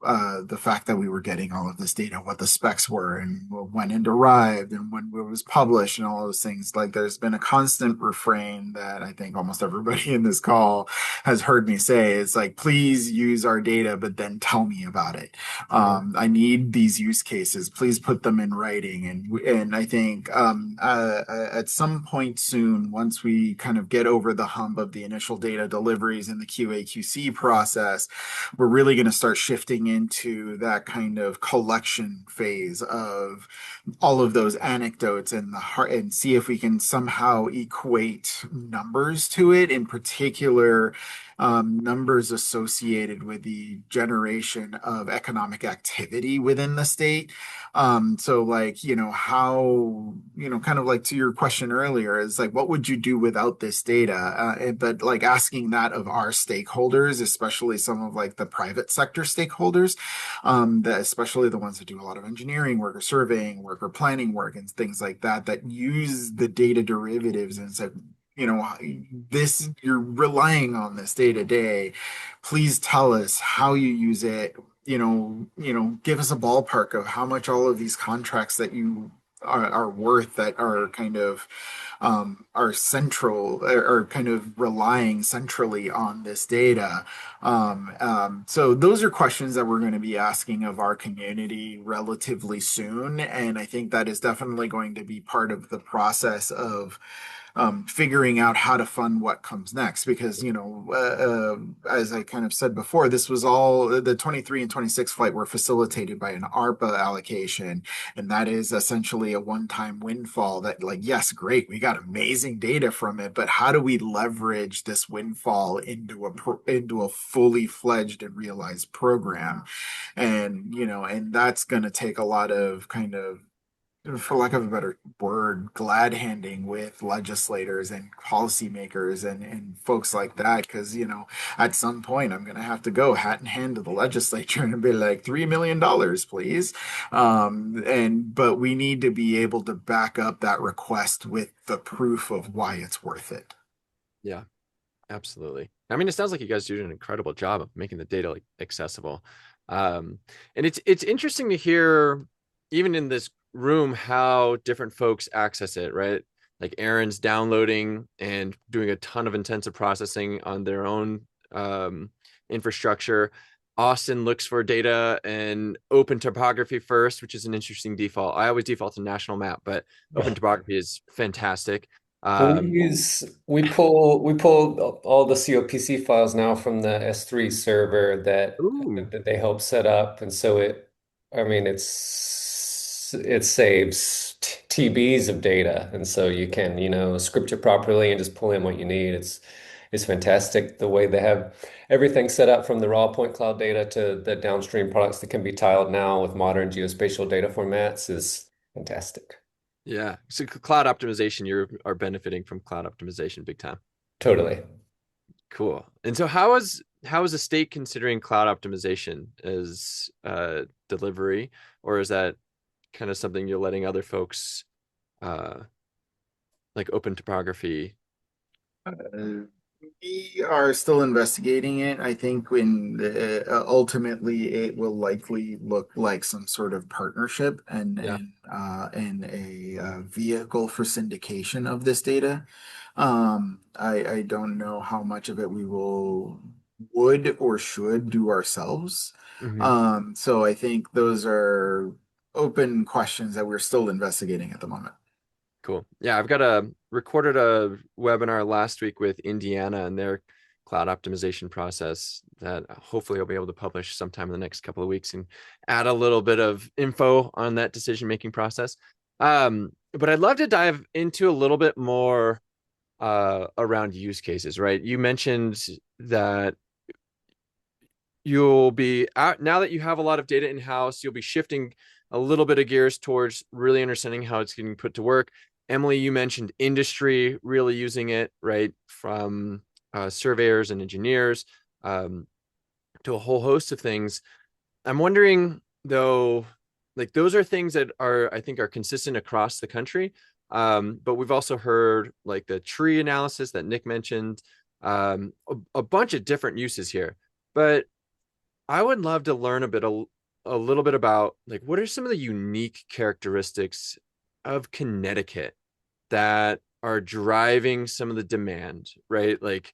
the fact that we were getting all of this data, what the specs were, and when it arrived, and when it was published, and all those things. Like, there's been a constant refrain that I think almost everybody in this call has heard me say. It's like, please use our data, but then tell me about it. I need these use cases. Please put them in writing. And I think at some point soon, once we kind of get over the hump of the initial data deliveries and the QA/QC process, we're really going to start shifting into that kind of collection phase of all of those anecdotes and and see if we can somehow equate numbers to it, in particular numbers associated with the generation of economic activity within the state. So like, how, kind of like to your question earlier, is like, what would you do without this data? But like asking that of our stakeholders, especially some of like the private sector stakeholders, especially the ones that do a lot of engineering work or surveying work or planning work and things like that, that use the data derivatives and say, this, you're relying on this day to day. Please tell us how you use it. Give us a ballpark of how much all of these contracts that you are worth, that are kind of are central, are kind of relying centrally on this data. So those are questions that we're going to be asking of our community relatively soon, and I think that is definitely going to be part of the process of figuring out how to fund what comes next. Because, as I kind of said before, this was all, the 23 and 26 flight were facilitated by an ARPA allocation. And that is essentially a one-time windfall that, like, yes, great, we got amazing data from it, but how do we leverage this windfall into a fully fledged and realized program? And, and that's going to take a lot of kind of, for lack of a better word, glad handing with legislators and policymakers and folks like that. Because, at some point I'm going to have to go hat in hand to the legislature and be like, $3 million, please. But we need to be able to back up that request with the proof of why it's worth it. Yeah, absolutely. I mean, it sounds like you guys do an incredible job of making the data accessible. And it's interesting to hear, even in this room, how different folks access it, right? Like Aaron's downloading and doing a ton of intensive processing on their own infrastructure. Austin looks for data and open topography first, which is an interesting default. I always default to national map, but open topography is fantastic. We pull all the COPC files now from the S3 server that Ooh. that they help set up, and so it saves TBs of data, and so you can, script it properly and just pull in what you need. It's fantastic the way they have everything set up from the raw point cloud data to the downstream products that can be tiled now with modern geospatial data formats is fantastic. Yeah. So cloud optimization, you are benefiting from cloud optimization big time. Totally. Cool. And so how is the state considering cloud optimization as delivery, or is that kind of something you're letting other folks uh like open topography? We are still investigating it. I think ultimately it will likely look like some sort of partnership Yeah. and a vehicle for syndication of this data. I don't know how much of it we would or should do ourselves. Hmm. So I think those are open questions that we're still investigating at the moment. Cool. Yeah, I've got a recorded a webinar last week with Indiana and their cloud optimization process that hopefully I'll be able to publish sometime in the next couple of weeks and add a little bit of info on that decision-making process. But I'd love to dive into a little bit more around use cases, right? You mentioned that you'll be out now that you have a lot of data in-house, you'll be shifting a little bit of gears towards really understanding how it's getting put to work. Emily, you mentioned industry really using it, right? From surveyors and engineers to a whole host of things. I'm wondering though, like those are things that I think are consistent across the country. But we've also heard like the tree analysis that Nick mentioned, a bunch of different uses here. But I would love to learn a little bit about like what are some of the unique characteristics of Connecticut that are driving some of the demand, right? Like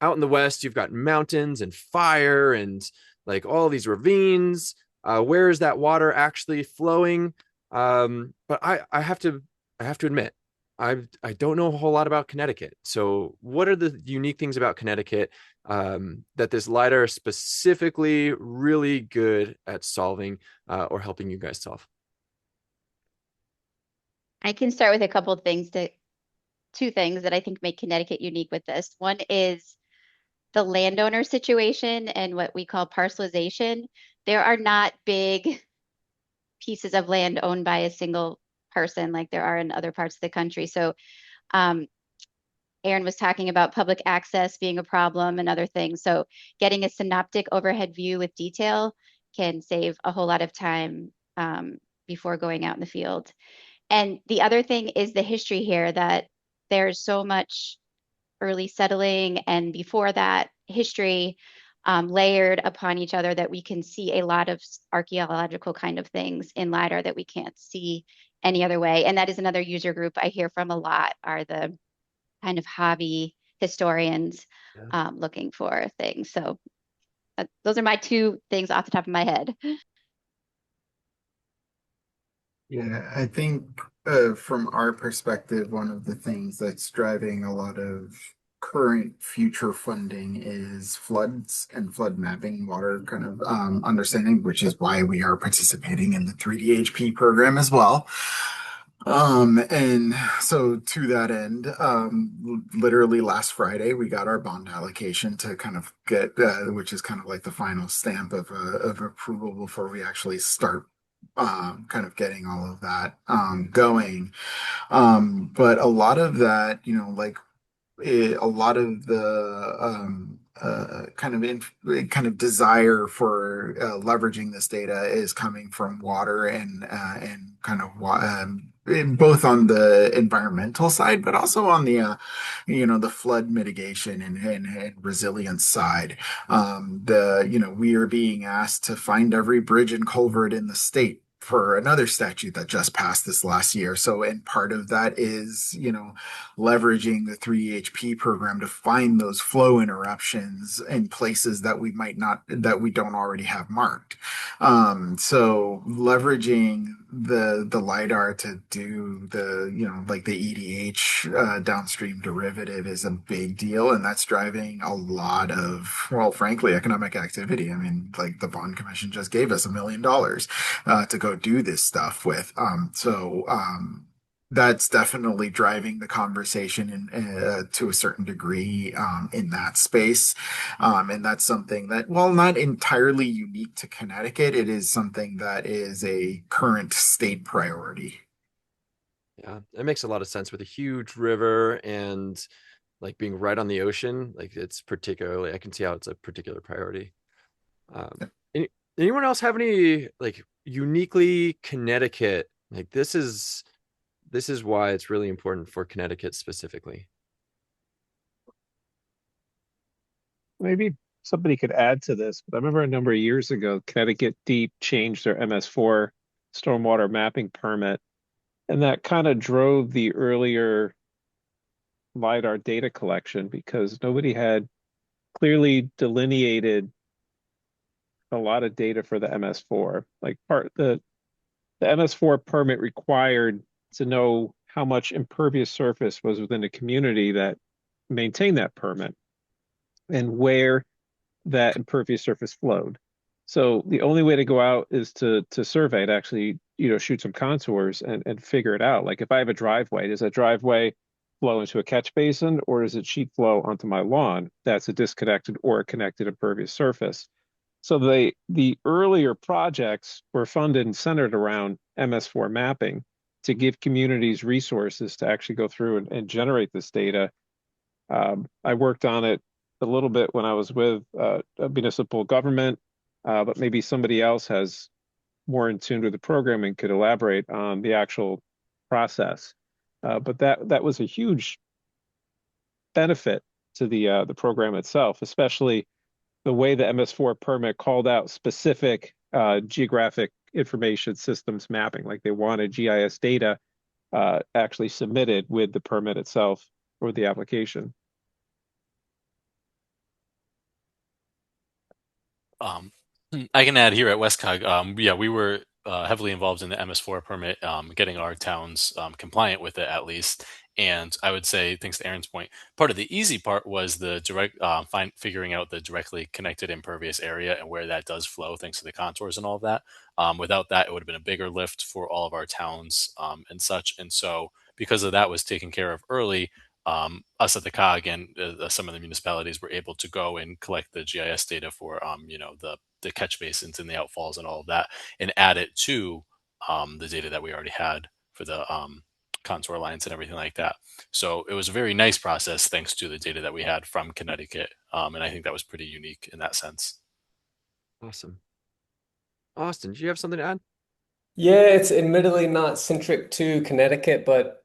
out in the West, you've got mountains and fire and like all these ravines. Where is that water actually flowing? But I have to admit, I don't know a whole lot about Connecticut. So what are the unique things about Connecticut that this LiDAR is specifically really good at solving or helping you guys solve? I can start with a couple of two things that I think make Connecticut unique with this. One is the landowner situation and what we call parcelization. There are not big pieces of land owned by a single person like there are in other parts of the country. So um, Aaron was talking about public access being a problem and other things. So getting a synoptic overhead view with detail can save a whole lot of time before going out in the field. And the other thing is the history here that there's so much early settling and before that history layered upon each other that we can see a lot of archaeological kind of things in LiDAR that we can't see any other way. And that is another user group I hear from a lot are the kind of hobby historians Yeah. looking for things. So those are my two things off the top of my head. Yeah, I think from our perspective, one of the things that's driving a lot of current future funding is floods and flood mapping, water kind of understanding, which is why we are participating in the 3DHP program as well. And so to that end, literally last Friday, we got our bond allocation to kind of get, which is kind of like the final stamp of approval before we actually start kind of getting all of that going. But a lot of that, like a lot of the kind of desire for leveraging this data is coming from water and kind of both on the environmental side, but also on the the flood mitigation and resilience side. We are being asked to find every bridge and culvert in the state for another statute that just passed this last year. So, and part of that is, leveraging the 3HP program to find those flow interruptions in places that we don't already have marked. So leveraging the LiDAR to do like the EDH downstream derivative is a big deal, and that's driving a lot of, well, frankly, economic activity. I mean, like the bond commission just gave us $1 million to go do this stuff with. that's definitely driving the conversation to a certain degree in that space. And that's something that, while not entirely unique to Connecticut, it is something that is a current state priority. Yeah, it makes a lot of sense with a huge river and like being right on the ocean. Like it's particularly, I can see how it's a particular priority. Um, any, anyone else have any like uniquely Connecticut? Like this is why it's really important for Connecticut specifically. Maybe somebody could add to this, but I remember a number of years ago, Connecticut Deep changed their MS4 stormwater mapping permit, and that kind of drove the earlier LiDAR data collection because nobody had clearly delineated a lot of data for the MS4. Like the MS4 permit required to know how much impervious surface was within the community that maintained that permit and where that impervious surface flowed. So the only way to go out is to survey, to actually, shoot some contours and figure it out. Like if I have a driveway, does that driveway flow into a catch basin or does it sheet flow onto my lawn? That's a disconnected or a connected impervious surface. So the earlier projects were funded and centered around MS4 mapping to give communities resources to actually go through and generate this data. I worked on it a little bit when I was with a municipal government, but maybe somebody else has more in tune with the program and could elaborate on the actual process. But that was a huge benefit to the program itself, especially the way the MS4 permit called out specific geographic information systems mapping, like they wanted GIS data actually submitted with the permit itself or the application. Um, I can add here at Westcog, yeah, we were heavily involved in the MS4 permit, getting our towns compliant with it at least. And I would say, thanks to Aaron's point, part of the easy part was the direct figuring out the directly connected impervious area and where that does flow, thanks to the contours and all of that. Without that, it would have been a bigger lift for all of our towns and such. And so, because of that was taken care of early, us at the COG and some of the municipalities were able to go and collect the GIS data for the catch basins and the outfalls and all of that, and add it to the data that we already had for the contour lines and everything like that. So it was a very nice process thanks to the data that we had from Connecticut, and I think that was pretty unique in that sense. Awesome. Austin, do you have something to add? Yeah, it's admittedly not centric to Connecticut, but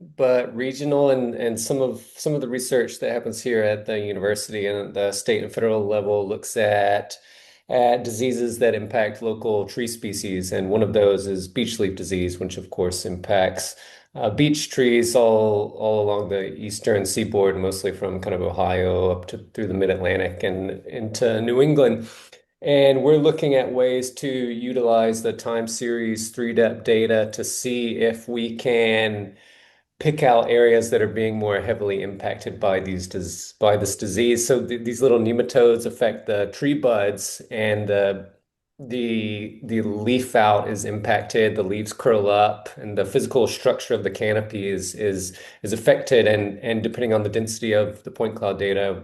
regional, and some of the research that happens here at the university and the state and federal level looks at diseases that impact local tree species, and one of those is beech leaf disease, which of course impacts beech trees all along the eastern seaboard, mostly from kind of Ohio up to through the mid-Atlantic and into New England. And we're looking at ways to utilize the time series 3-depth data to see if we can pick out areas that are being more heavily impacted by by this disease. So these little nematodes affect the tree buds, and the leaf out is impacted. The leaves curl up, and the physical structure of the canopy is affected. And depending on the density of the point cloud data,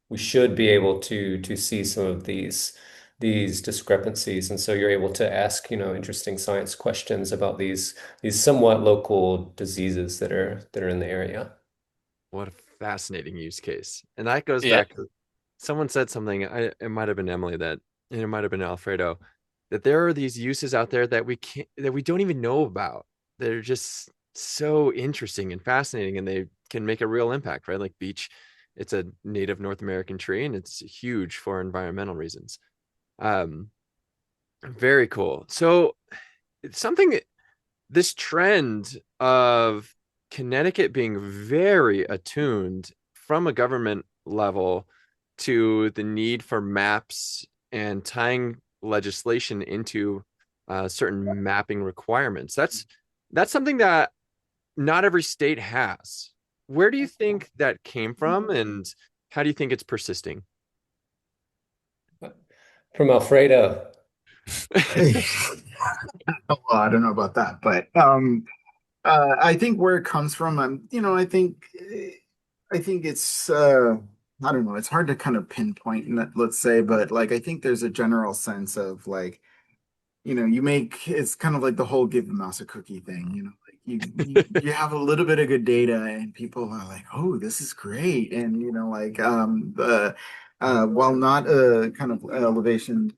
we should be able to see some of these discrepancies. And so you're able to ask, interesting science questions about these somewhat local diseases that are in the area. What a fascinating use case. And that goes Yeah, back to someone said something, it might have been Emily that, and it might have been Alfredo, that there are these uses out there that we don't even know about. They're just so interesting and fascinating and they can make a real impact, right? Like beech, it's a native North American tree and it's huge for environmental reasons. Um, Very cool. So something this trend of Connecticut being very attuned from a government level to the need for maps and tying legislation into certain mapping requirements. That's something that not every state has. Where do you think that came from, and how do you think it's persisting? From Alfredo. Well, I don't know about that, but I think where it comes from, I think it's, I don't know, it's hard to kind of pinpoint, let's say, but like, I think there's a general sense of like, you make it's kind of like the whole give the mouse a cookie thing, like you have a little bit of good data and people are like, oh, this is great. And like while not a kind of elevation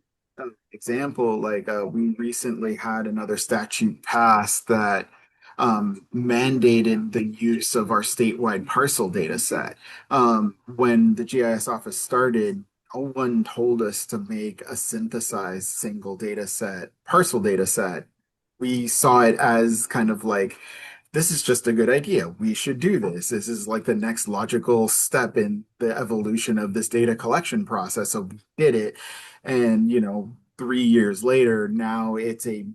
example, like we recently had another statute passed that mandated the use of our statewide parcel data set. When the GIS office started, no one told us to make a synthesized single data set, parcel data set. We saw it as kind of like, this is just a good idea. We should do this. This is like the next logical step in the evolution of this data collection process. So we did it. And, 3 years later, now it's a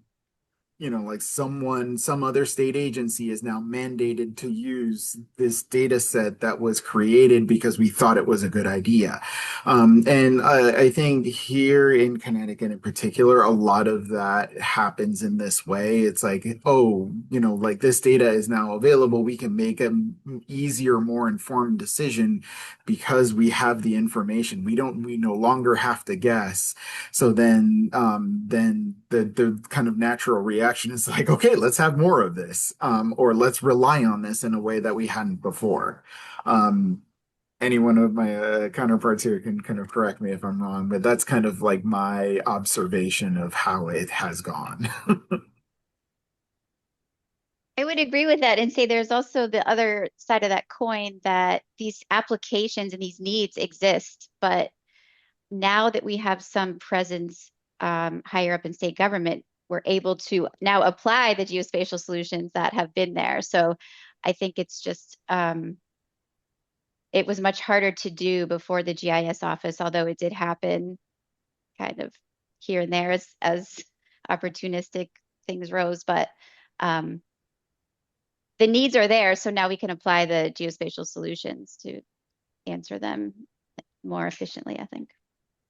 like some other state agency is now mandated to use this data set that was created because we thought it was a good idea. And I think here in Connecticut in particular, a lot of that happens in this way. It's like, oh, like this data is now available. We can make an easier, more informed decision because we have the information. We no longer have to guess. So then the kind of natural reaction is like, okay, let's have more of this, or let's rely on this in a way that we hadn't before. Um, any one of my counterparts here can kind of correct me if I'm wrong, but that's kind of like my observation of how it has gone. I would agree with that and say there's also the other side of that coin that these applications and these needs exist, but now that we have some presence higher up in state government, we're able to now apply the geospatial solutions that have been there. So I think it's just it was much harder to do before the GIS office, although it did happen kind of here and there as opportunistic things rose. But um, the needs are there, so now we can apply the geospatial solutions to answer them more efficiently, I think.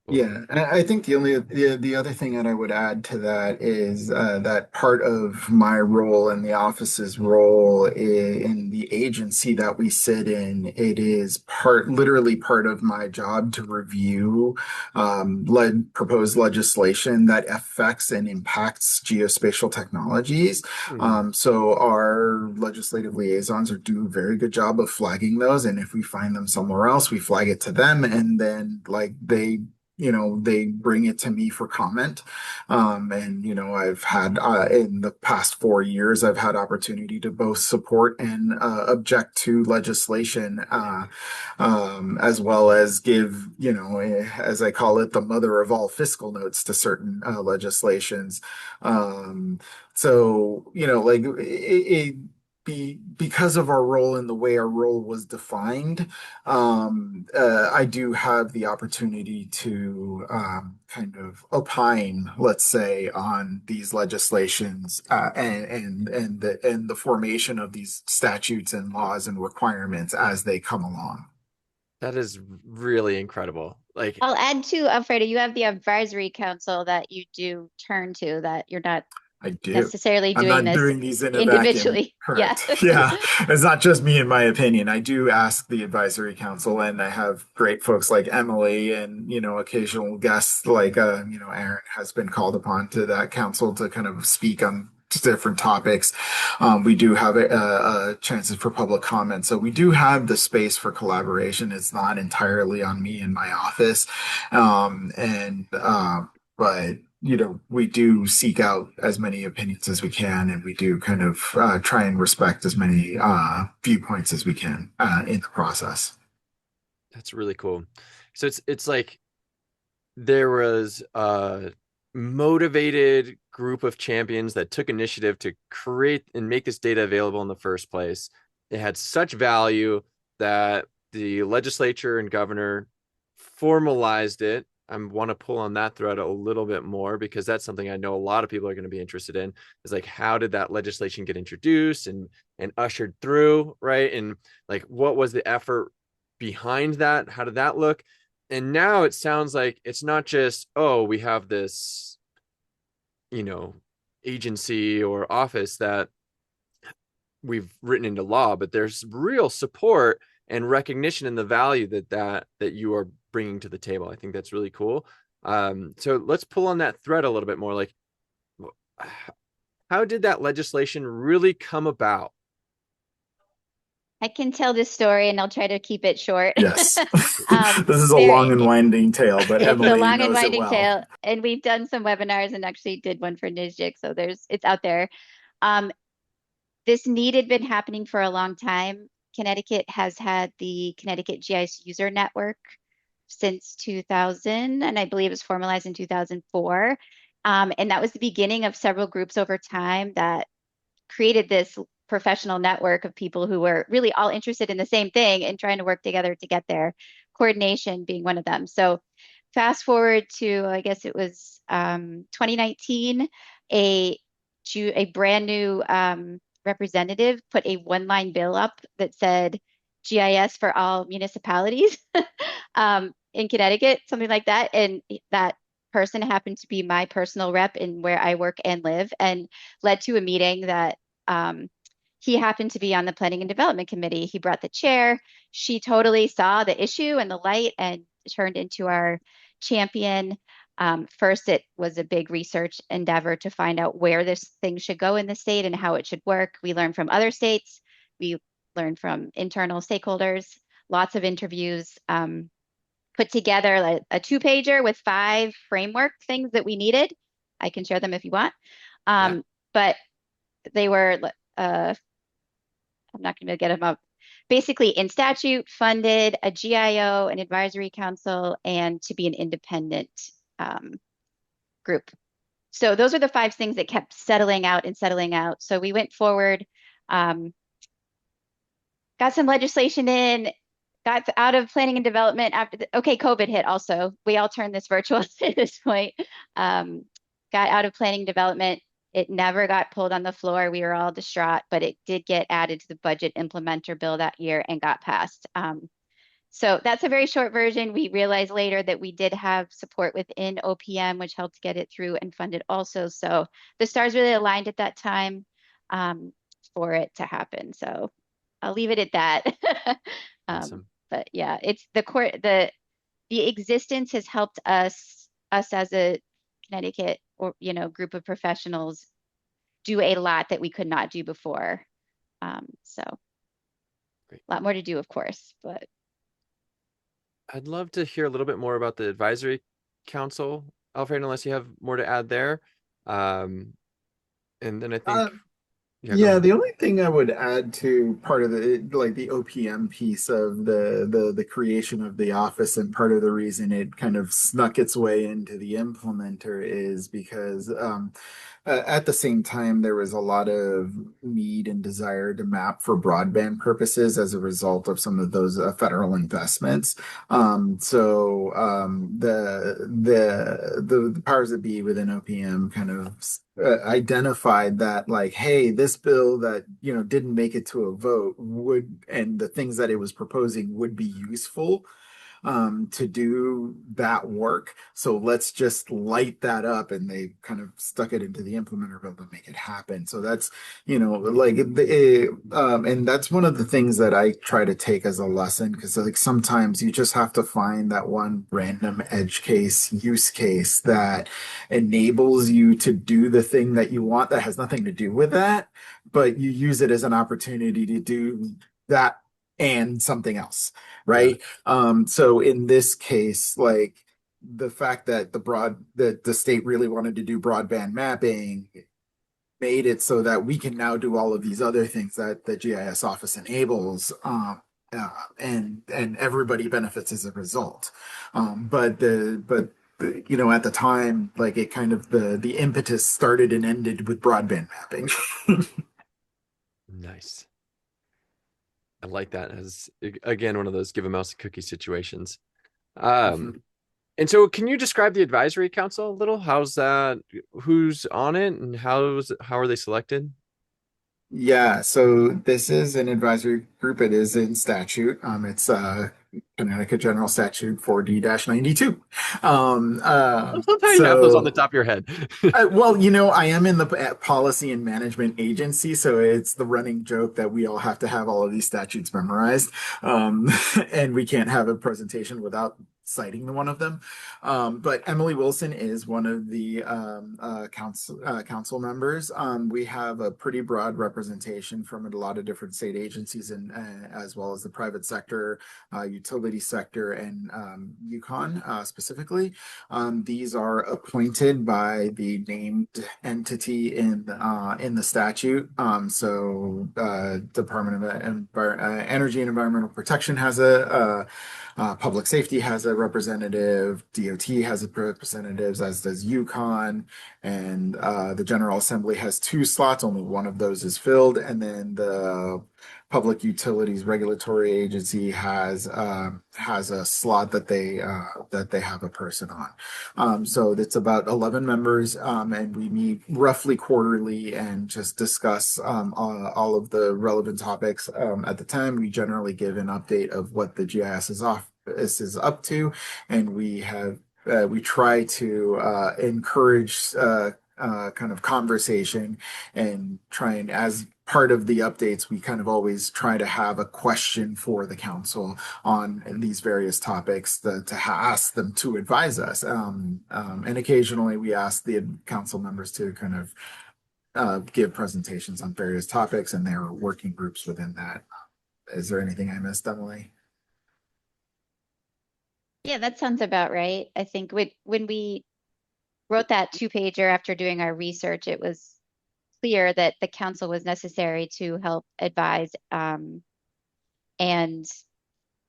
Cool. Yeah, and I think the other thing that I would add to that is that part of my role and the office's role in the agency that we sit in, it is literally part of my job to review proposed legislation that affects and impacts geospatial technologies. Hmm. So our legislative liaisons do a very good job of flagging those, and if we find them somewhere else, we flag it to them, and then like they bring it to me for comment. And, I've had, in the past 4 years, I've had opportunity to both support and object to legislation, as well as give, as I call it, the mother of all fiscal notes to certain legislations. Um, so, like because of our role and the way our role was defined, I do have the opportunity to kind of opine, let's say, on these legislations and the formation of these statutes and laws and requirements as they come along. That is really incredible. Like, I'll add to, Alfredo, you have the advisory council that you do turn to, that you're not I do. necessarily I'm doing not this doing these in a vacuum. individually. Yeah. Correct. Yeah. It's not just me in my opinion. I do ask the advisory council and I have great folks like Emily and, occasional guests like, Aaron has been called upon to that council to kind of speak on different topics. We do have chances for public comment. So we do have the space for collaboration. It's not entirely on me in my office. But we do seek out as many opinions as we can, and we do kind of try and respect as many viewpoints as we can in the process. that's really cool. So it's like there was a motivated group of champions that took initiative to create and make this data available in the first place. It had such value that the legislature and governor formalized it. I want to pull on that thread a little bit more because that's something I know a lot of people are going to be interested in, is like, how did that legislation get introduced and ushered through, right? And like, what was the effort behind that? How did that look? And now it sounds like it's not just, oh, we have this, you know, agency or office that we've written into law, but there's real support and recognition in the value that you are bringing to the table. I think that's really cool. So let's pull on that thread a little bit more. Like, how did that legislation really come about? I can tell this story and I'll try to keep it short. Yes. This is a There, long and winding tale, but it's a Emily long and knows it winding well. tale, and we've done some webinars and actually did one for NSGIC, so it's out there. This need had been happening for a long time. Connecticut has had the Connecticut GIS User Network since 2000, and I believe it was formalized in 2004. And that was the beginning of several groups over time that created this professional network of people who were really all interested in the same thing and trying to work together to get there, coordination being one of them. So fast forward to, I guess it was 2019, a brand new representative put a one-line bill up that said GIS for all municipalities in Connecticut, something like that. And that person happened to be my personal rep in where I work and live, and led to a meeting that he happened to be on the planning and development committee. He brought the chair. She totally saw the issue and the light and turned into our champion. First, it was a big research endeavor to find out where this thing should go in the state and how it should work. We learned from other states. We learned from internal stakeholders, lots of interviews, put together a two-pager with 5 framework things that we needed. I can share them if you want. But they were, I'm not going to get them up. Basically, in statute, funded, a GIO, an advisory council, and to be an independent group. So those are the 5 things that kept settling out and settling out. So we went forward, got some legislation in, got out of planning and development after COVID hit also. We all turned this virtual at this point. Got out of planning development. It never got pulled on the floor. We were all distraught, but it did get added to the budget implementer bill that year and got passed. So that's a very short version. We realized later that we did have support within OPM, which helped get it through and funded also. So the stars really aligned at that time for it to happen. So I'll leave it at that. Awesome. But yeah, it's the existence has helped us as a Connecticut group of professionals do a lot that we could not do before. So Great. A lot more to do, of course, but I'd love to hear a little bit more about the advisory council, Alfred, unless you have more to add there. And then I think, yeah, the only thing I would add to part of the OPM piece of the creation of the office, and part of the reason it kind of snuck its way into the implementer, is because at the same time there was a lot of need and desire to map for broadband purposes as a result of some of those federal investments. The powers that be within OPM kind of identified that, like, hey, this bill that didn't make it to a vote would, and the things that it was proposing would be useful to do that work. So let's just light that up, and they kind of stuck it into the implementer bill to make it happen. So that's and that's one of the things that I try to take as a lesson, because like sometimes you just have to find that one random edge case, use case that enables you to do the thing that you want that has nothing to do with that, but you use it as an opportunity to do that and something else, right? So in this case, like the fact that the state really wanted to do broadband mapping made it so that we can now do all of these other things that the GIS office enables, and everybody benefits as a result. But at the time, like it kind of the impetus started and ended with broadband mapping. Nice. I like that as, again, one of those give a mouse a cookie situations. And so can you describe the advisory council a little? How's that? Who's on it, and how are they selected? Yeah, so this is an advisory group. It is in statute. It's Connecticut General Statute 4D-92. Um, I um, love how you have those on the so top of your head. well, I am in the policy and management agency, so it's the running joke that we all have to have all of these statutes memorized, um, and we can't have a presentation without citing one of them. But Emily Wilson is one of the council members. We have a pretty broad representation from a lot of different state agencies, and as well as the private sector, utility sector, and Yukon specifically. These are appointed by the named entity in the statute. Department of Energy and Environmental Protection has public safety has a representative, DOT has a representative, as does Yukon, and the General Assembly has two slots. Only one of those is filled, and then the Public Utilities Regulatory Agency has a slot that they have a person on. So it's about 11 members, and we meet roughly quarterly and just discuss all of the relevant topics. At the time, we generally give an update of what the GIS is up to, and we try to encourage kind of conversation and try and, as part of the updates, we kind of always try to have a question for the council on these various topics to ask them to advise us. And occasionally we ask the council members to kind of give presentations on various topics, and there are working groups within that. Is there anything I missed, Emily? Yeah, that sounds about right. I think when we wrote that two-pager after doing our research, it was clear that the council was necessary to help advise and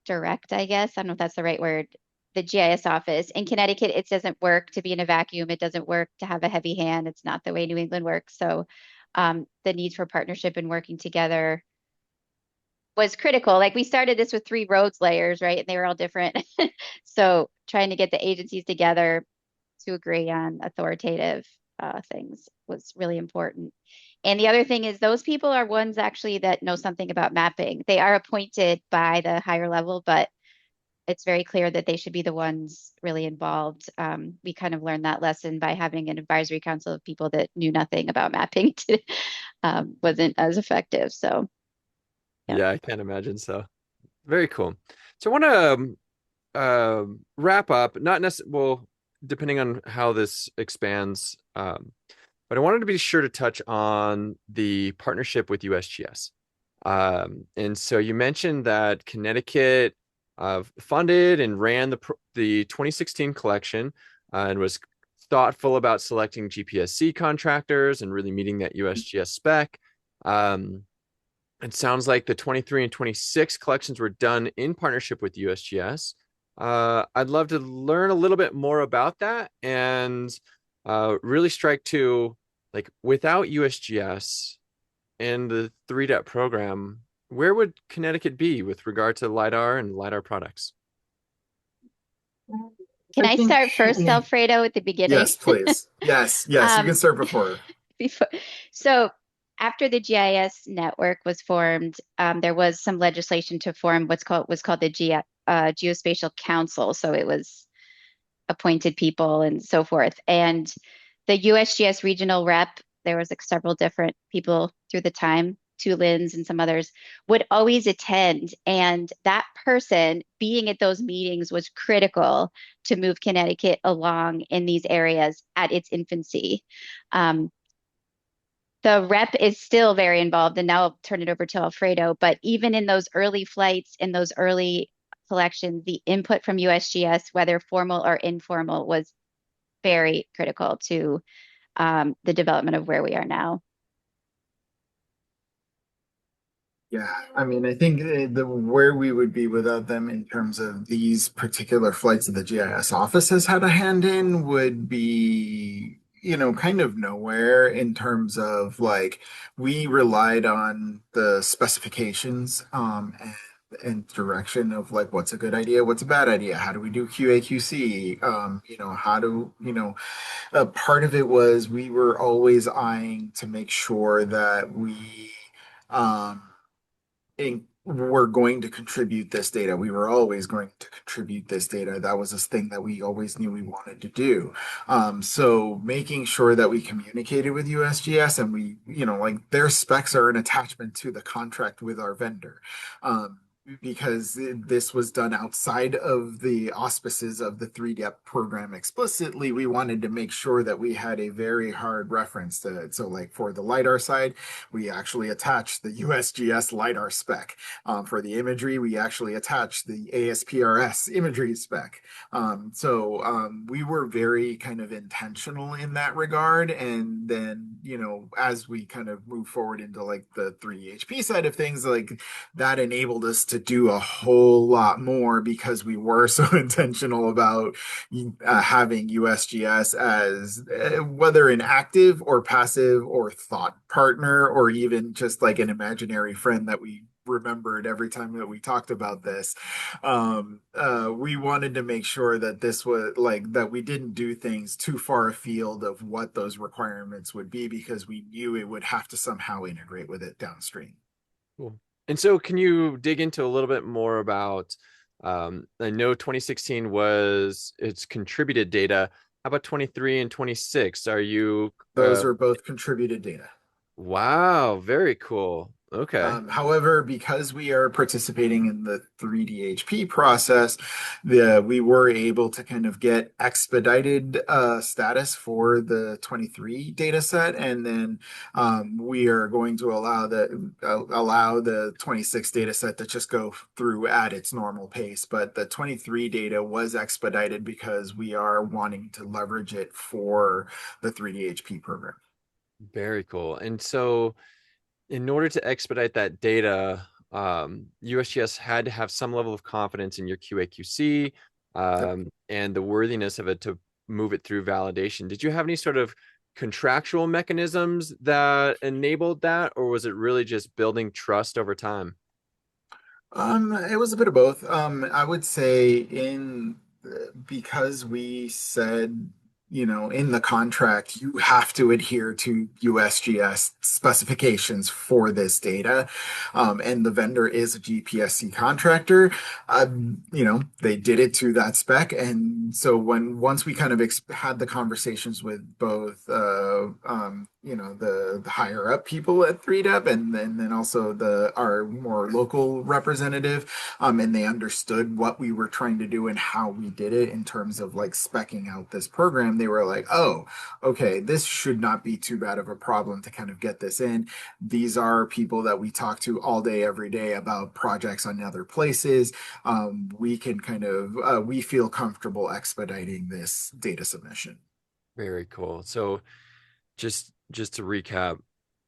direct, I guess. I don't know if that's the right word, the GIS office. In Connecticut, it doesn't work to be in a vacuum. It doesn't work to have a heavy hand. It's not the way New England works. So the need for partnership and working together was critical. Like we started this with 3 roads layers, right? And they were all different. So trying to get the agencies together to agree on authoritative things was really important. And the other thing is those people are ones actually that know something about mapping. They are appointed by the higher level, but it's very clear that they should be the ones really involved. We kind of learned that lesson by having an advisory council of people that knew nothing about mapping. Wasn't as effective. So, yeah. Yeah, I can't imagine so. Very cool. So I want to wrap up, not necessarily, well, depending on how this expands, but I wanted to be sure to touch on the partnership with USGS. And so you mentioned that Connecticut funded and ran the 2016 collection and was thoughtful about selecting GPSC contractors and really meeting that USGS spec. It sounds like the 23 and 26 collections were done in partnership with USGS. I'd love to learn a little bit more about that and really strike to, like, without USGS and the 3DEP program, where would Connecticut be with regard to LiDAR and LiDAR products? Can I think, start first, yeah. Alfredo, at the beginning? Yes, please. Yes, you can start before. before, so after the GIS network was formed, there was some legislation to form was called the Geospatial Council. So it was appointed people and so forth. And the USGS regional rep, there was like several different people through the time, two Lynn's and some others, would always attend. And that person being at those meetings was critical to move Connecticut along in these areas at its infancy. The rep is still very involved, and now I'll turn it over to Alfredo. But even in those early flights, in those early collections, the input from USGS, whether formal or informal, was very critical to the development of where we are now. Yeah, I mean, I think the where we would be without them in terms of these particular flights that the GIS office has had a hand in would be, kind of nowhere in terms of like we relied on the specifications and direction of like what's a good idea, what's a bad idea, how do we do QA/QC, how do part of it was we were always eyeing to make sure that we we're going to contribute this data. We were always going to contribute this data. That was this thing that we always knew we wanted to do. So making sure that we communicated with USGS and we, like their specs are an attachment to the contract with our vendor. Because this was done outside of the auspices of the 3DEP program explicitly, we wanted to make sure that we had a very hard reference to it. So like for the LiDAR side, we actually attached the USGS LiDAR spec. For the imagery, we actually attached the ASPRS imagery spec. We were very kind of intentional in that regard. And then, as we kind of move forward into like the 3HP side of things, like that enabled us to do a whole lot more because we were so intentional about having USGS as whether an active or passive or thought partner or even just like an imaginary friend that we remembered every time that we talked about this. We wanted to make sure that this was like that we didn't do things too far afield of what those requirements would be because we knew it would have to somehow integrate with it downstream. Cool. And so can you dig into a little bit more about, I know 2016 was its contributed data. How about 23 and 26? Are you, Those are both contributed data. wow, very cool. Okay. However, because we are participating in the 3DHP process, we were able to kind of get expedited status for the 23 data set, and then we are going to allow the 26 data set to just go through at its normal pace. But the 23 data was expedited because we are wanting to leverage it for the 3DHP program. Very cool. And so in order to expedite that data, USGS had to have some level of confidence in your QA/QC and the worthiness of it to move it through validation. Did you have any sort of contractual mechanisms that enabled that, or was it really just building trust over time? It was a bit of both. I would say because we said, in the contract, you have to adhere to USGS specifications for this data. And the vendor is a GPSC contractor. They did it to that spec. And so once we kind of had the conversations with both, the higher up people at 3DEP and then also our more local representative, and they understood what we were trying to do and how we did it in terms of like specking out this program. They were like, oh, okay, this should not be too bad of a problem to kind of get this in. These are people that we talk to all day, every day about projects on other places. We can kind of, we feel comfortable expediting this data submission. Very cool. So just to recap,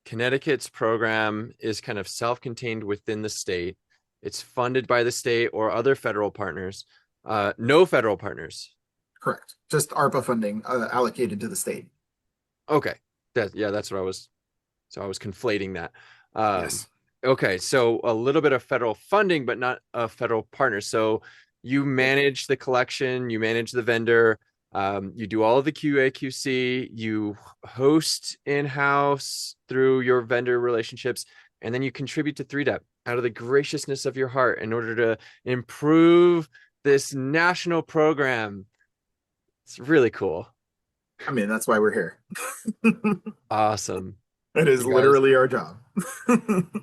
Connecticut's program is kind of self-contained within the state. It's funded by the state or other federal partners. No federal partners. Correct. Just ARPA funding allocated to the state. Okay. That's what I was. So I was conflating that. Yes. Okay. So a little bit of federal funding, but not a federal partner. So you manage the collection, you manage the vendor, you do all of the QA/QC, you host in-house through your vendor relationships, and then you contribute to 3DEP out of the graciousness of your heart in order to improve this national program. It's really cool. I mean, that's why we're here. Awesome. It is literally our job.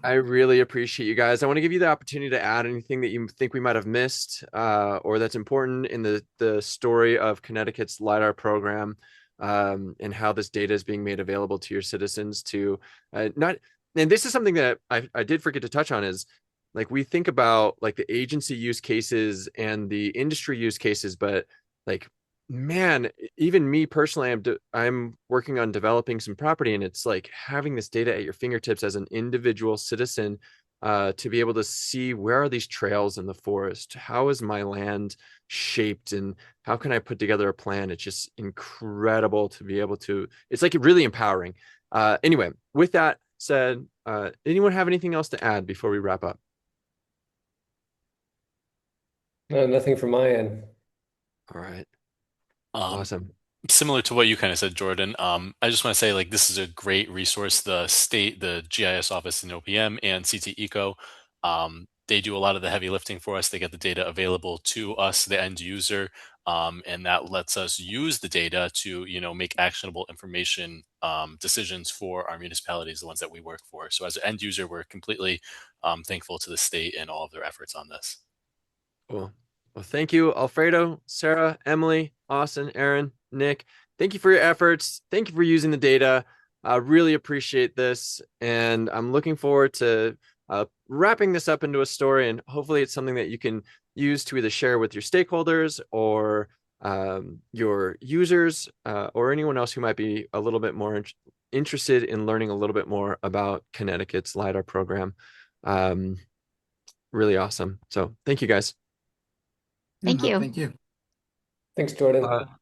I really appreciate you guys. I want to give you the opportunity to add anything that you think we might have missed or that's important in the story of Connecticut's LiDAR program and how this data is being made available to your citizens to not. And this is something that I did forget to touch on is like we think about like the agency use cases and the industry use cases, but like man, even me personally, I'm working on developing some property, and it's like having this data at your fingertips as an individual citizen to be able to see where are these trails in the forest, how is my land shaped, and how can I put together a plan. It's just incredible to be able to. It's like really empowering. Anyway, with that said, anyone have anything else to add before we wrap up? No, nothing from my end. All right. Um, Awesome. similar to what you kind of said, Jordan, I just want to say like this is a great resource. The state, the GIS office in OPM and CT Eco, they do a lot of the heavy lifting for us. They get the data available to us, the end user, and that lets us use the data to, make actionable information decisions for our municipalities, the ones that we work for. So as an end user, we're completely thankful to the state and all of their efforts on this. Cool. Well, thank you, Alfredo, Sarah, Emily, Austin, Aaron, Nick. Thank you for your efforts. Thank you for using the data. I really appreciate this. And I'm looking forward to wrapping this up into a story. And hopefully it's something that you can use to either share with your stakeholders or your users or anyone else who might be a little bit more interested in learning a little bit more about Connecticut's LiDAR program. Really awesome. So thank you guys. Thank you. Thank you. Thanks, Jordan.